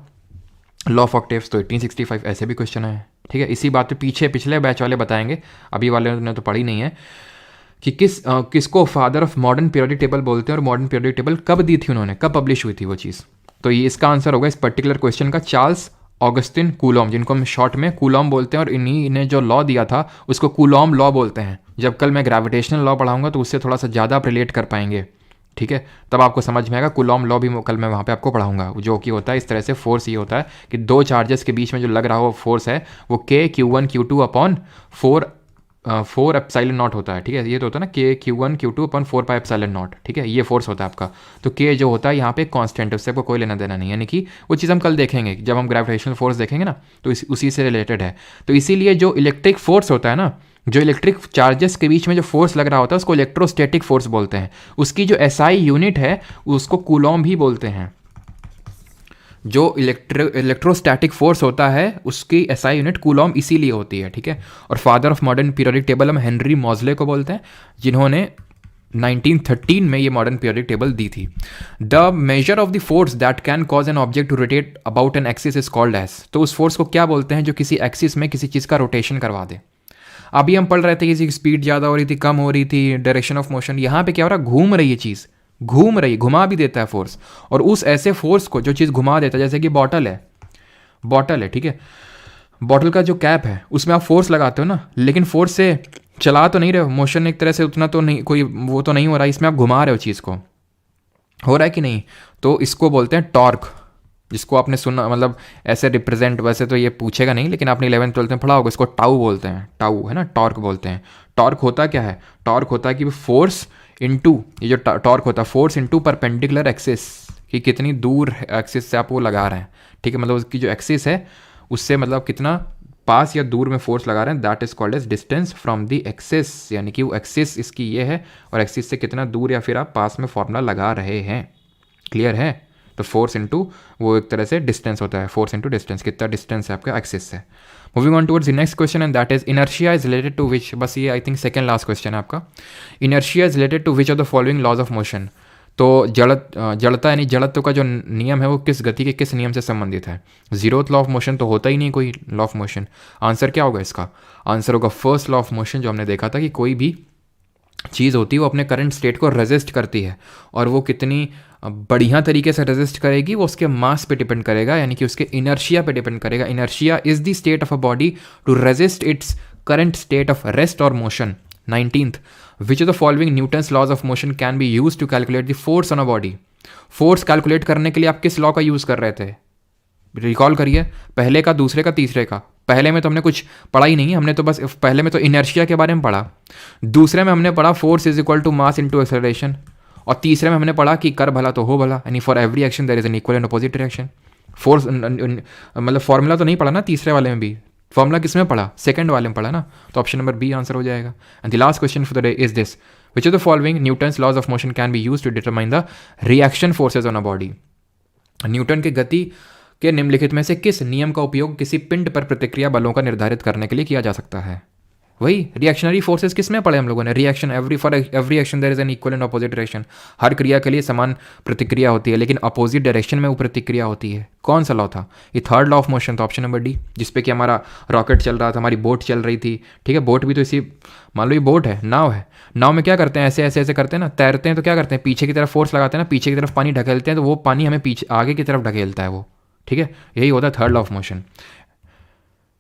लॉ ऑफ ऑक्टेव्स, तो 1865, ऐसे भी क्वेश्चन है। ठीक है, इसी बात पे पिछले बैच वाले बताएंगे, अभी वाले ने तो पढ़ी नहीं है कि किसको father of modern periodic table बोलते हैं और मॉडर्न पीरियोडिक टेबल कब दी थी उन्होंने, कब पब्लिश हुई थी वो चीज़। तो ये इसका आंसर होगा इस पर्टिकुलर क्वेश्चन का चार्ल्स ऑगस्टिन कूलॉम, जिनको हम शॉर्ट में कूलॉम बोलते हैं, और इन्हीं ने जो लॉ दिया था उसको कूलॉम लॉ बोलते हैं। जब कल मैं ग्रेविटेशनल लॉ पढ़ाऊंगा तो उससे थोड़ा सा ज़्यादा आप रिलेट कर पाएंगे। ठीक है, तब आपको समझ में आएगा। कूलॉम लॉ भी कल मैं वहाँ पे आपको पढ़ाऊंगा, जो कि होता है इस तरह से, फोर्स ये होता है कि दो चार्जेस के बीच में जो लग रहा हो फोर्स है वो K(Q1 Q2) upon 4 epsilon not होता है। ठीक है, ये तो होता है ना K(Q1 Q2) upon 4 pi epsilon not. ठीक है, ये फोर्स होता है आपका। तो K जो होता है यहाँ पे कांस्टेंट है, उससे आपको कोई लेना देना नहीं, यानी कि वो चीज़ हम कल देखेंगे जब हम ग्रेविटेशनल फोर्स देखेंगे ना, तो उसी से रिलेटेड है। तो इसीलिए जो इलेक्ट्रिक फोर्स होता है ना, जो इलेक्ट्रिक चार्जेस के बीच में जो फोर्स लग रहा होता है उसको इलेक्ट्रोस्टैटिक फोर्स बोलते हैं। उसकी जो SI यूनिट है उसको कूलॉम भी बोलते हैं। जो इलेक्ट्रोस्टैटिक फोर्स होता है उसकी SI यूनिट कूलॉम इसीलिए होती है। ठीक है, और father of modern periodic table हम हेनरी मॉजले को बोलते हैं, जिन्होंने 1913 में ये मॉडर्न पीरियोडिक टेबल दी थी। The measure of the force that can cause an object to rotate about an axis is called as. तो उस फोर्स को क्या बोलते हैं जो किसी एक्सिस में किसी चीज़ का रोटेशन करवा दे। अभी हम पढ़ रहे थे कि स्पीड ज़्यादा हो रही थी, कम हो रही थी, डायरेक्शन ऑफ मोशन, यहाँ पे क्या हो रहा है, घूम रही है चीज़, घूम रही, घुमा भी देता है फोर्स। और उस ऐसे फोर्स को जो चीज़ घुमा देता है, जैसे कि बॉटल है, ठीक है, बॉटल का जो कैप है उसमें आप फोर्स लगाते हो ना, लेकिन फोर्स से चला तो नहीं रहे हो, मोशन एक तरह से उतना तो नहीं, कोई वो तो नहीं हो रहा, इसमें आप घुमा रहे हो चीज़ को, हो रहा है कि नहीं। तो इसको बोलते हैं टॉर्क, जिसको आपने सुना, मतलब ऐसे रिप्रेजेंट, वैसे तो ये पूछेगा नहीं, लेकिन आपने 11th-12th में पढ़ा होगा, इसको टाउ बोलते हैं, टाउ है ना, टॉर्क बोलते हैं। टॉर्क होता क्या है, टॉर्क होता है कि फोर्स इनटू, ये जो टॉर्क होता है फोर्स इनटू परपेंडिकुलर एक्सिस, कि कितनी दूर एक्सिस से आप वो लगा रहे हैं। ठीक है, मतलब उसकी जो एक्सिस है उससे मतलब कितना पास या दूर में फोर्स लगा रहे हैं, that is called as distance from the axis, यानी कि वो एक्सिस इसकी ये है और एक्सिस से कितना दूर या फिर आप पास में फॉर्मूला लगा रहे हैं। क्लियर है, तो फोर्स इनटू वो एक तरह से डिस्टेंस होता है, फोर्स इनटू डिस्टेंस, कितना डिस्टेंस है आपका एक्सिस से। Moving on towards the next question and that is inertia is related to which, बस ये I think second last question है आपका। Inertia is related to which of the following laws of motion. तो जड़ता यानी जड़त्व का जो नियम है वो किस गति के किस नियम से संबंधित है। जीरोथ लॉ ऑफ मोशन तो होता ही नहीं कोई लॉ ऑफ मोशन। आंसर क्या होगा इसका, आंसर होगा फर्स्ट लॉ ऑफ मोशन, जो हमने देखा था कि कोई भी चीज़ होती है वो अपने करंट स्टेट को रेजिस्ट करती है, और वो कितनी बढ़िया तरीके से रेजिस्ट करेगी वो उसके मास पे डिपेंड करेगा, यानी कि उसके इनर्शिया पे डिपेंड करेगा। Inertia is the state of a body to resist its current state of rest और motion. 19th, which of the following Newton's laws of motion can be use to calculate the force on a body. Force calculate करने के लिए आप किस law का use कर रहे थे, रिकॉल करिए, पहले का, दूसरे का, तीसरे का। पहले में तो हमने कुछ पढ़ा ही नहीं है, हमने तो बस पहले में तो इनर्शिया के बारे में पढ़ा, दूसरे में हमने पढ़ा force is equal to mass into acceleration, और तीसरे में हमने पढ़ा कि कर भला तो हो भला, यानी for every action there is an equal and opposite reaction. Force मतलब फॉर्मूला तो नहीं पढ़ा ना तीसरे वाले में भी, फॉर्मूला किस में पढ़ा? सेकंड वाले में पढ़ा ना, तो ऑप्शन नंबर बी आंसर हो जाएगा। And the last question for the day is this, which of the following Newton's laws of motion can be use to determine the reaction forces on a body? Newton के गति के निम्नलिखित में से किस नियम का उपयोग किसी पिंड पर प्रतिक्रिया बलों का निर्धारित करने के लिए किया जा सकता है? वही रिएक्शनरी फोर्सेस किस में पढ़े हम लोगों ने? Reaction, for every action there is an equal and opposite direction. हर क्रिया के लिए समान प्रतिक्रिया होती है, लेकिन अपोजिट डायरेक्शन में वो प्रतिक्रिया होती है। कौन सा लॉ था? ये थर्ड लॉ ऑफ मोशन था, ऑप्शन नंबर डी, जिसपे कि हमारा रॉकेट चल रहा था, हमारी बोट चल रही थी। ठीक है, बोट भी तो इसी, मान लो ये बोट है, नाव है, नाव में क्या करते हैं, ऐसे ऐसे ऐसे करते हैं ना, तैरते हैं तो क्या करते हैं, पीछे की तरफ फोर्स लगाते हैं ना, पीछे की तरफ पानी ढकेलते हैं तो वो पानी हमें पीछे आगे की तरफ ढकेलता है वो। ठीक है, यही होता है थर्ड लॉ ऑफ मोशन।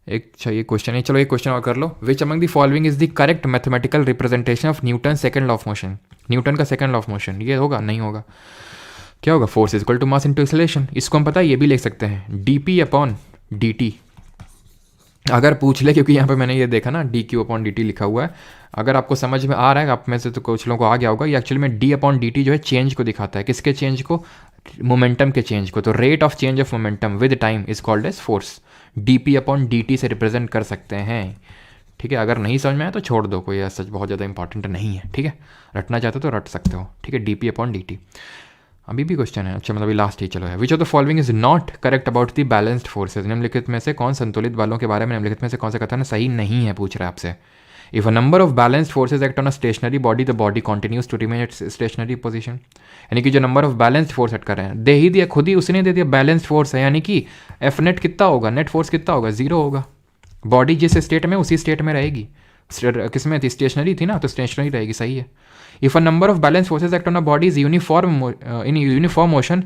एक चाहिए क्वेश्चन है, चलो एक क्वेश्चन और कर लो। Which among the following is the correct mathematical representation of Newton second law of motion? न्यूटन का सेकंड लॉ ऑफ मोशन ये होगा, नहीं होगा, क्या होगा? Force is equal to mass into acceleration. इसको हम पता है, ये भी लिख सकते हैं dp अपॉन dt, अगर पूछ ले, क्योंकि यहाँ पे मैंने ये देखा ना dq अपॉन dt लिखा हुआ है। अगर आपको समझ में आ रहा है, आप में से तो कुछ लोगों को आ गया होगा, ये एक्चुअली में d अपॉन dt जो है चेंज को दिखाता है। किसके चेंज को? मोमेंटम के चेंज को। तो rate of change of momentum with time is called as force. dp upon dt से रिप्रेजेंट कर सकते हैं। ठीक है, अगर नहीं समझ में आया तो छोड़ दो, कोई सच बहुत ज़्यादा इंपॉर्टेंट नहीं है। ठीक है, रटना चाहते हो तो रट सकते हो। ठीक है, dp अपॉन dt। अभी भी क्वेश्चन है, अच्छा मतलब लास्ट ही चलो है। विच of the following is not correct about the balanced forces? निम्नलिखित में से कौन संतुलित बलों के बारे में निम्नलिखित में से कौन सा कथन सही नहीं है, पूछ रहा है आपसे। If a number of balanced forces act on a stationary body, the body continues to remain its stationary position. यानी कि जो number of balanced force act कर रहे हैं, दे ही दिया, खुद ही उसने दे दिया बैलेंस्ड फोर्स है, यानी कि एफ नेट कितना होगा, नेट फोर्स कितना होगा, जीरो होगा। बॉडी जिस स्टेट में उसी स्टेट में रहेगी। किस में थी? स्टेशनरी थी ना, तो स्टेशनरी रहेगी, सही है। If a number of balanced forces act on a body is in uniform motion,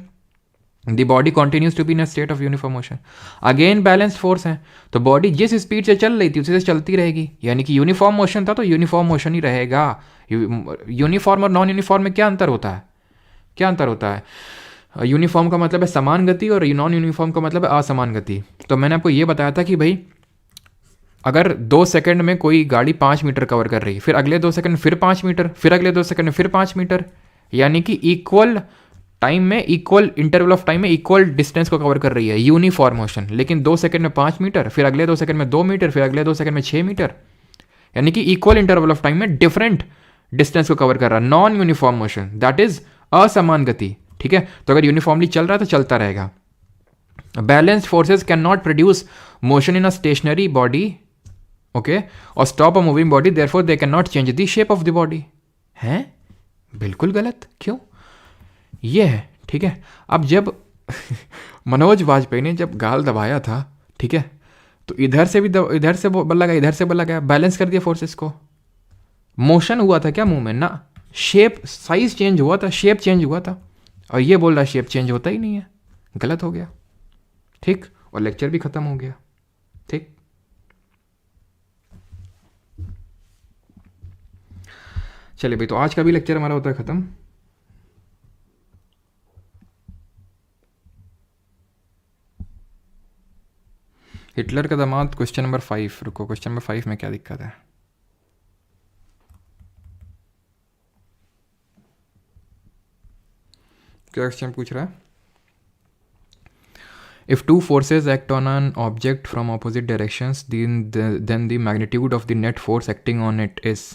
the body continues to be in a state of uniform motion. Again balanced force है, तो बॉडी जिस speed से चल रही थी उसी से चलती रहेगी, यानी कि यूनिफॉर्म मोशन था तो यूनिफॉर्म मोशन ही रहेगा। यूनिफॉर्म और नॉन यूनिफॉर्म में क्या अंतर होता है? क्या अंतर होता है? यूनिफॉर्म का मतलब है समान गति और नॉन यूनिफॉर्म का मतलब है असमान गति। तो मैंने आपको ये बताया था कि भाई अगर 2 सेकंड में कोई गाड़ी 5 मीटर कवर कर रही है, फिर अगले 2 सेकंड फिर 5 मीटर, फिर अगले 2 सेकंड में फिर 5 मीटर, यानी कि इक्वल टाइम में, इक्वल इंटरवल ऑफ टाइम में इक्वल डिस्टेंस को कवर कर रही है, यूनिफॉर्म मोशन। लेकिन 2 सेकंड में 5 मीटर, फिर अगले 2 सेकंड में 2 मीटर, फिर अगले 2 सेकंड में 6 मीटर, यानी कि इक्वल इंटरवल ऑफ टाइम में डिफरेंट डिस्टेंस को कवर कर रहा है। Non uniform motion that is असमान गति। ठीक है, तो अगर यूनिफॉर्मली चल रहा है तो चलता रहेगा। Balanced forces can not produce motion in a stationary body, okay, और stop a moving body, therefore they can not change the shape of the body. हैं? बिल्कुल गलत। क्यों? ये है। ठीक है, अब जब मनोज वाजपेयी ने जब गाल दबाया था, ठीक है, तो इधर से भी इधर से बल लगा, इधर से बल लगा, बैलेंस कर दिया फोर्सेस को। मोशन हुआ था क्या मुंह में? ना, शेप, साइज चेंज हुआ था, शेप चेंज हुआ था। और ये बोल रहा शेप चेंज होता ही नहीं है, गलत हो गया। ठीक, और लेक्चर भी खत्म हो गया। ठीक, चलिए भाई, तो आज का भी लेक्चर हमारा होता है खत्म। हिटलर का दामाद, क्वेश्चन नंबर 5। रुको, क्वेश्चन नंबर 5 में क्या दिक्कत है? क्या क्वेश्चन पूछ रहा है? If two forces act on an object from opposite directions, then the magnitude of the net force acting on it is.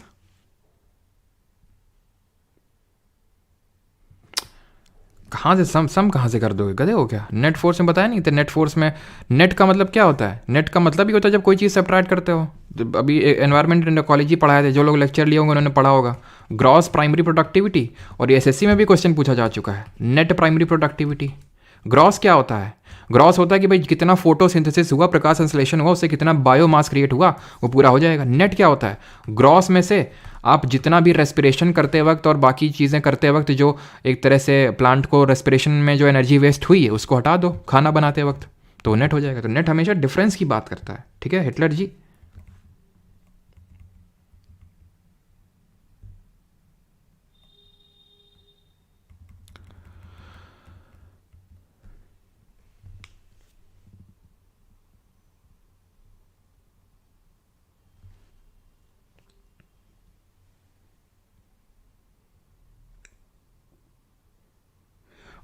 कहाँ से सम कहाँ से कर दोगे? गधे हो क्या? नेट फोर्स में बताया नहीं? तो नेट फोर्स में नेट का मतलब क्या होता है? नेट का मतलब ही होता है जब कोई चीज़ सब्ट्रैक्ट करते हो। तो अभी एनवायरमेंट एंड इकोलॉजी पढ़ाए थे, जो लोग लेक्चर लिए होंगे उन्होंने पढ़ा होगा ग्रॉस प्राइमरी प्रोडक्टिविटी, और एसएससी में भी क्वेश्चन पूछा जा चुका है, नेट प्राइमरी प्रोडक्टिविटी। ग्रॉस क्या होता है? ग्रॉस होता है कि भाई कितना फोटोसिंथेसिस हुआ, प्रकाश संश्लेषण हुआ, उससे कितना बायोमास क्रिएट हुआ, वो पूरा हो जाएगा। नेट क्या होता है? ग्रॉस में से आप जितना भी रेस्पिरेशन करते वक्त और बाकी चीज़ें करते वक्त जो एक तरह से प्लांट को रेस्पिरेशन में जो एनर्जी वेस्ट हुई है उसको हटा दो खाना बनाते वक्त, तो नेट हो जाएगा। तो नेट हमेशा डिफरेंस की बात करता है। ठीक है हिटलर जी?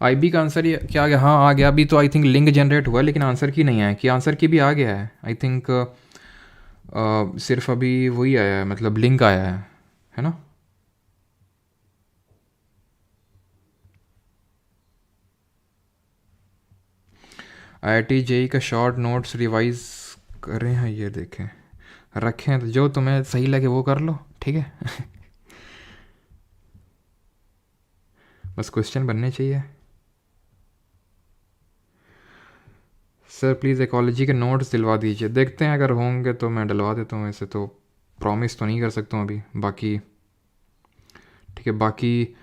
IB का आंसर ये क्या आ गया? हाँ आ गया। अभी तो आई थिंक लिंक जनरेट हुआ, लेकिन आंसर की नहीं आया। कि आंसर की भी आ गया है आई थिंक। सिर्फ अभी वही आया है, मतलब लिंक आया है ना? IIT जेई का शॉर्ट नोट्स रिवाइज कर रहे हैं, ये देखें रखें, तो जो तुम्हें सही लगे वो कर लो, ठीक है। बस क्वेश्चन बनने चाहिए। सर प्लीज़ इकोलॉजी के नोट्स दिलवा दीजिए, देखते हैं अगर होंगे तो मैं डलवा देता हूँ, वैसे तो प्रॉमिस तो नहीं कर सकता हूँ अभी। बाकी ठीक है, बाकी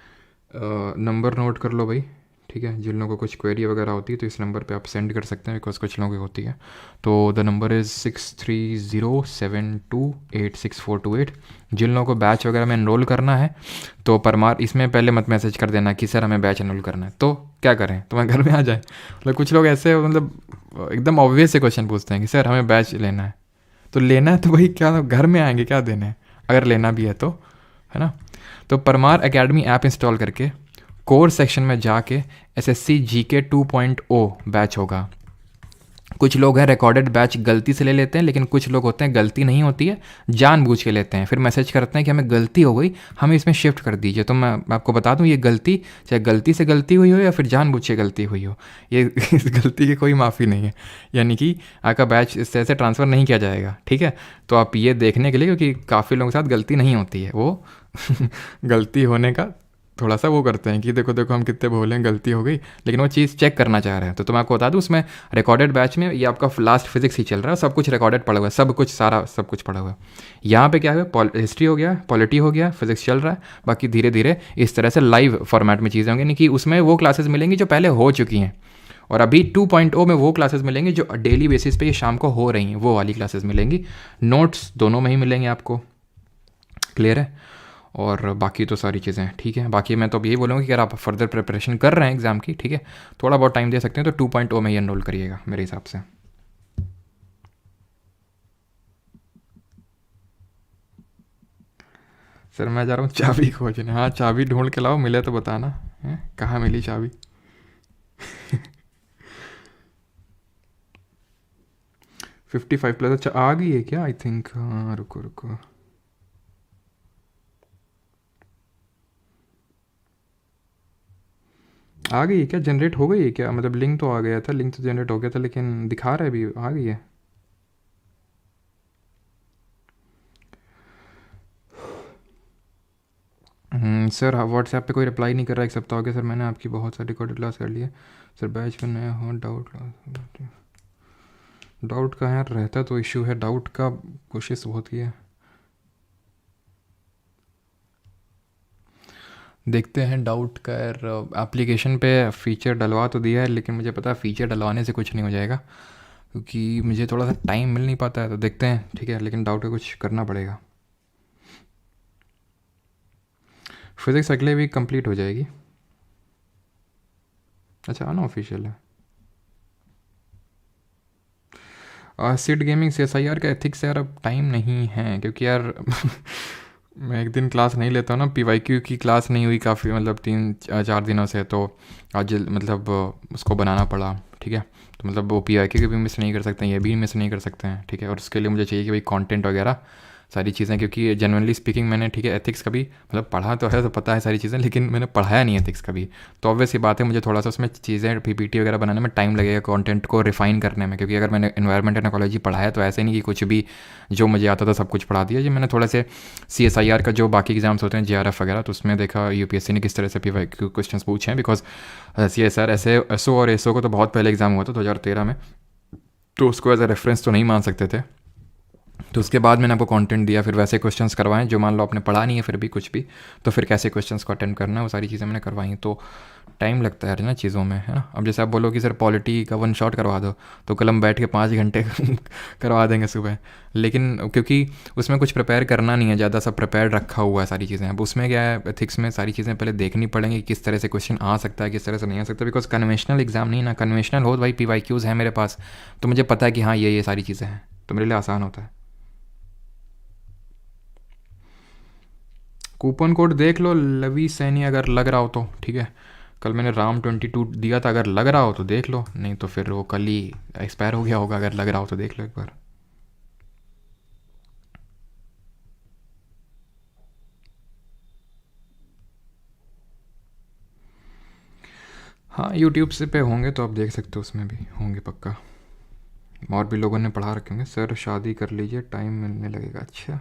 नंबर नोट कर लो भाई, ठीक है। जिन लोगों को कुछ क्वेरी वगैरह होती है तो इस नंबर पे आप सेंड कर सकते हैं, बिकॉज कुछ लोगों की होती है। तो द नंबर इज़ 6307286428। जिन लोगों को बैच वगैरह में एनरोल करना है तो परमार इसमें पहले मत मैसेज कर देना कि सर हमें बैच एनरोल करना है, तो क्या करें, तुम्हारे घर में आ जाए। मतलब कुछ लोग ऐसे मतलब एकदम ऑब्वियस से क्वेश्चन पूछते हैं कि सर हमें बैच लेना है, तो लेना है तो भाई क्या घर में आएंगे क्या देने हैं, अगर लेना भी है तो, है ना। तो परमार एकेडमी ऐप इंस्टॉल करके कोर्स सेक्शन में जाके SSC GK 2.0 बैच होगा। कुछ लोग हैं रिकॉर्डेड बैच गलती से ले लेते हैं, लेकिन कुछ लोग होते हैं गलती नहीं होती है, जानबूझ के लेते हैं, फिर मैसेज करते हैं कि हमें गलती हो गई, हमें इसमें शिफ्ट कर दीजिए। तो मैं आपको बता दूं, ये गलती चाहे गलती से गलती हुई हो या फिर जानबूझ के गलती हुई हो, ये इस गलती की कोई माफ़ी नहीं है, यानी कि आपका बैच इस तरह से ट्रांसफ़र नहीं किया जाएगा, ठीक है। तो आप ये देखने के लिए, क्योंकि काफ़ी लोगों के साथ गलती नहीं होती है, वो गलती होने का थोड़ा सा वो करते हैं कि देखो देखो हम कितने भोले हैं, गलती हो गई, लेकिन वो चीज़ चेक करना चाह रहे हैं। तो मैं आपको बता दूं, उसमें रिकॉर्डेड बैच में ये आपका लास्ट फिजिक्स ही चल रहा है, सब कुछ रिकॉर्डेड पड़ा हुआ है, सब कुछ सारा सब कुछ पड़ा हुआ है। यहाँ पे क्या है, हिस्ट्री हो गया, पॉलिटी हो गया, फिजिक्स चल रहा है। बाकी धीरे धीरे इस तरह से लाइव फॉर्मेट में चीज़ें होंगी, यानी कि उसमें वो क्लासेस मिलेंगी जो पहले हो चुकी हैं, और अभी 2.0 में वो क्लासेस मिलेंगी जो डेली बेसिस पे ये शाम को हो रही हैं, वो वाली क्लासेस मिलेंगी। नोट्स दोनों में ही मिलेंगे आपको, क्लियर है। और बाकी तो सारी चीज़ें ठीक है। बाकी मैं तो अब यही बोलूँगा कि अगर आप फर्दर प्रिपरेशन कर रहे हैं एग्ज़ाम की, ठीक है, थोड़ा बहुत टाइम दे सकते हैं तो 2.0 में ही एनरोल करिएगा मेरे हिसाब से। सर मैं जा रहा हूँ चाबी खोजने। हाँ चाबी ढूंढ के लाओ, मिले तो बताना है कहाँ मिली चाबी। 55 प्लस, अच्छा आ गई है क्या? आई थिंक, हाँ रुको रुको, आ गई है क्या? जनरेट हो गई है क्या? मतलब लिंक तो आ गया था, लिंक तो जनरेट हो गया था, लेकिन दिखा रहा है अभी आ गई है। सर व्हाट्सएप पे कोई रिप्लाई नहीं कर रहा, एक सप्ताह हो गया सर, मैंने आपकी बहुत सारी रिकॉर्डेड क्लास कर ली है सर, बैच में नया हो, डाउट डाउट का यार रहता तो इशू है, डाउट का कोशिश बहुत की है, देखते हैं डाउट का यार। एप्लीकेशन पे फ़ीचर डलवा तो दिया है, लेकिन मुझे पता है फ़ीचर डलवाने से कुछ नहीं हो जाएगा, क्योंकि मुझे थोड़ा सा टाइम मिल नहीं पाता है, तो देखते हैं, ठीक है। लेकिन डाउट का कुछ करना पड़ेगा। फिज़िक्स अगले वीक कंप्लीट हो जाएगी। अच्छा अनऑफिशियल है। सीड गेमिंग CSIR का एथिक्स यार अब टाइम नहीं है, क्योंकि यार मैं एक दिन क्लास नहीं लेता हूँ ना, PYQ की क्लास नहीं हुई काफ़ी, मतलब 3-4 दिनों से, तो आज मतलब उसको बनाना पड़ा, ठीक है। तो मतलब वो PYQ की भी मिस नहीं कर सकते हैं, ये भी मिस नहीं कर सकते हैं, ठीक है। और उसके लिए मुझे चाहिए कि भाई कंटेंट वगैरह सारी चीज़ें, क्योंकि जनरली स्पीकिंग मैंने, ठीक है, एथिक्स कभी मतलब पढ़ा तो है, तो पता है सारी चीज़ें, लेकिन मैंने पढ़ाया नहीं एथिक्स कभी। तो ऑब्वियस ही बात है, मुझे थोड़ा सा उसमें चीज़ें PPT वगैरह बनाने में टाइम लगेगा, कंटेंट को रिफाइन करने में, क्योंकि अगर मैंने एनवायरनमेंट एंड इकोलॉजी पढ़ाया तो ऐसे नहीं कि कुछ भी जो मुझे आता था सब कुछ पढ़ा दिया जी। मैंने थोड़ा से CSIR का जो बाकी एग्जाम्स होते हैं JRF वगैरह, तो उसमें देखा UPSC ने किस तरह से PYQ क्वेश्चन पूछे हैं, बिकॉज CSR ऐसे SO और SO को तो बहुत पहले एग्जाम हुआ था 2013 में, तो उसको एज अ रेफरेंस तो नहीं मान सकते थे। तो उसके बाद मैंने आपको कंटेंट दिया, फिर वैसे क्वेश्चंस करवाएं जो मान लो आपने पढ़ा नहीं है फिर भी कुछ भी, तो फिर कैसे क्वेश्चंस को अटेंड करना है, वो सारी चीज़ें मैंने करवाई। तो टाइम लगता है ना चीज़ों में, है ना। अब जैसे आप बोलो कि सर पॉलिटी का 1 शॉट करवा दो, तो कल हम बैठ के 5 घंटे करवा देंगे सुबह, लेकिन क्योंकि उसमें कुछ प्रिपेयर करना नहीं है ज़्यादा, सब प्रिपेयर रखा हुआ है सारी चीज़ें। अब उसमें क्या है, एथिक्स में सारी चीज़ें पहले देखनी पड़ेंगी, किस तरह से क्वेश्चन आ सकता है, किस तरह से नहीं आ सकता, बिकॉज कन्वेंशनल एग्जाम नहीं ना, कन्वेंशनल हो भाई PYQs है मेरे पास, तो मुझे पता है कि हाँ ये सारी चीज़ें हैं, तो मेरे लिए आसान होता है। कूपन कोड देख लो लवी सैनी, अगर लग रहा हो तो ठीक है। कल मैंने RAM 22 दिया था, अगर लग रहा हो तो देख लो, नहीं तो फिर वो कल ही एक्सपायर हो गया होगा, अगर लग रहा हो तो देख लो एक बार। हाँ यूट्यूब से पे होंगे तो आप देख सकते हो, उसमें भी होंगे पक्का। और भी लोगों ने पढ़ा रखे होंगे, सर शादी कर लीजिए टाइम मिलने लगेगा। अच्छा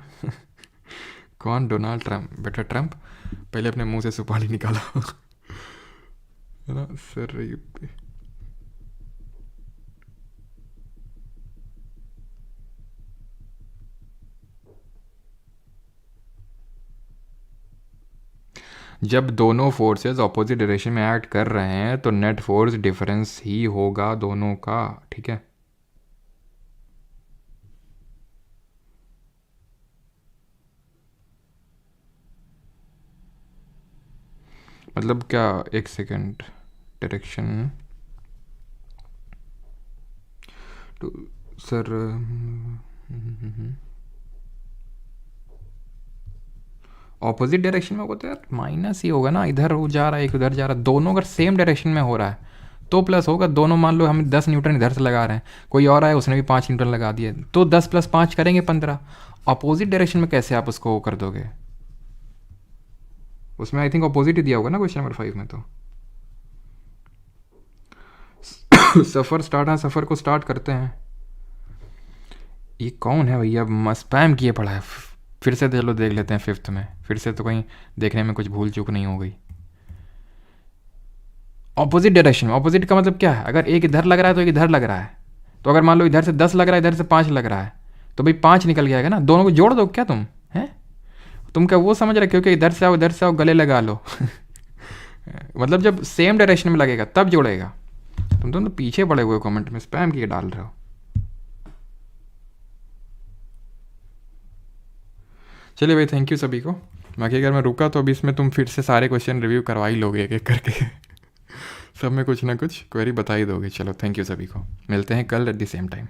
कौन? Donald Trump? बेटा ट्रम्प पहले अपने मुंह से सुपारी निकाला है ना सर ये पे। जब दोनों फोर्सेस ऑपोजिट डायरेक्शन में एक्ट कर रहे हैं तो नेट फोर्स डिफरेंस ही होगा दोनों का, ठीक है। मतलब क्या, एक सेकेंड, डायरेक्शन तो सर ऑपोजिट डायरेक्शन में होगा तो यार माइनस ही होगा ना, इधर हो जा रहा है एक उधर जा रहा है, दोनों अगर सेम डायरेक्शन में हो रहा है तो प्लस होगा। दोनों मान लो हम 10 न्यूटन इधर से लगा रहे हैं, कोई और आया उसने भी 5 न्यूटन लगा दिए, तो 10 + 5 करेंगे 15। अपोजिट डायरेक्शन में कैसे आप उसको कर दोगे? उसमें आई थिंक अपोजिट ही दिया होगा ना क्वेश्चन नंबर 5 में तो। सफ़र स्टार्ट, हाँ सफ़र को स्टार्ट करते हैं। ये कौन है भैया, स्पैम किए पड़ा है। फिर से चलो देख लेते हैं 5th में, फिर से तो कहीं देखने में कुछ भूल चूक नहीं हो गई। ऑपोजिट डायरेक्शन में, ऑपोजिट का मतलब क्या है? अगर एक इधर लग रहा है तो एक इधर लग रहा है, तो अगर मान लो इधर से 10 लग रहा है, इधर से 5 लग रहा है, तो भाई 5 निकल जाएगा ना। दोनों को जोड़ दो क्या तुम हैं? तुम क्या वो समझ रहे क्योंकि इधर से आओ गले लगा लो मतलब जब सेम डायरेक्शन में लगेगा तब जोड़ेगा। तुम तो पीछे पड़े हुए कमेंट में स्पैम किए डाल रहे हो। चलिए भाई, थैंक यू सभी को। बाकी अगर मैं रुका तो अभी इसमें तुम फिर से सारे क्वेश्चन रिव्यू करवा ही लोगे एक एक करके सब में कुछ ना कुछ क्वेरी बता ही दोगे। चलो थैंक यू सभी को, मिलते हैं कल एट द सेम टाइम।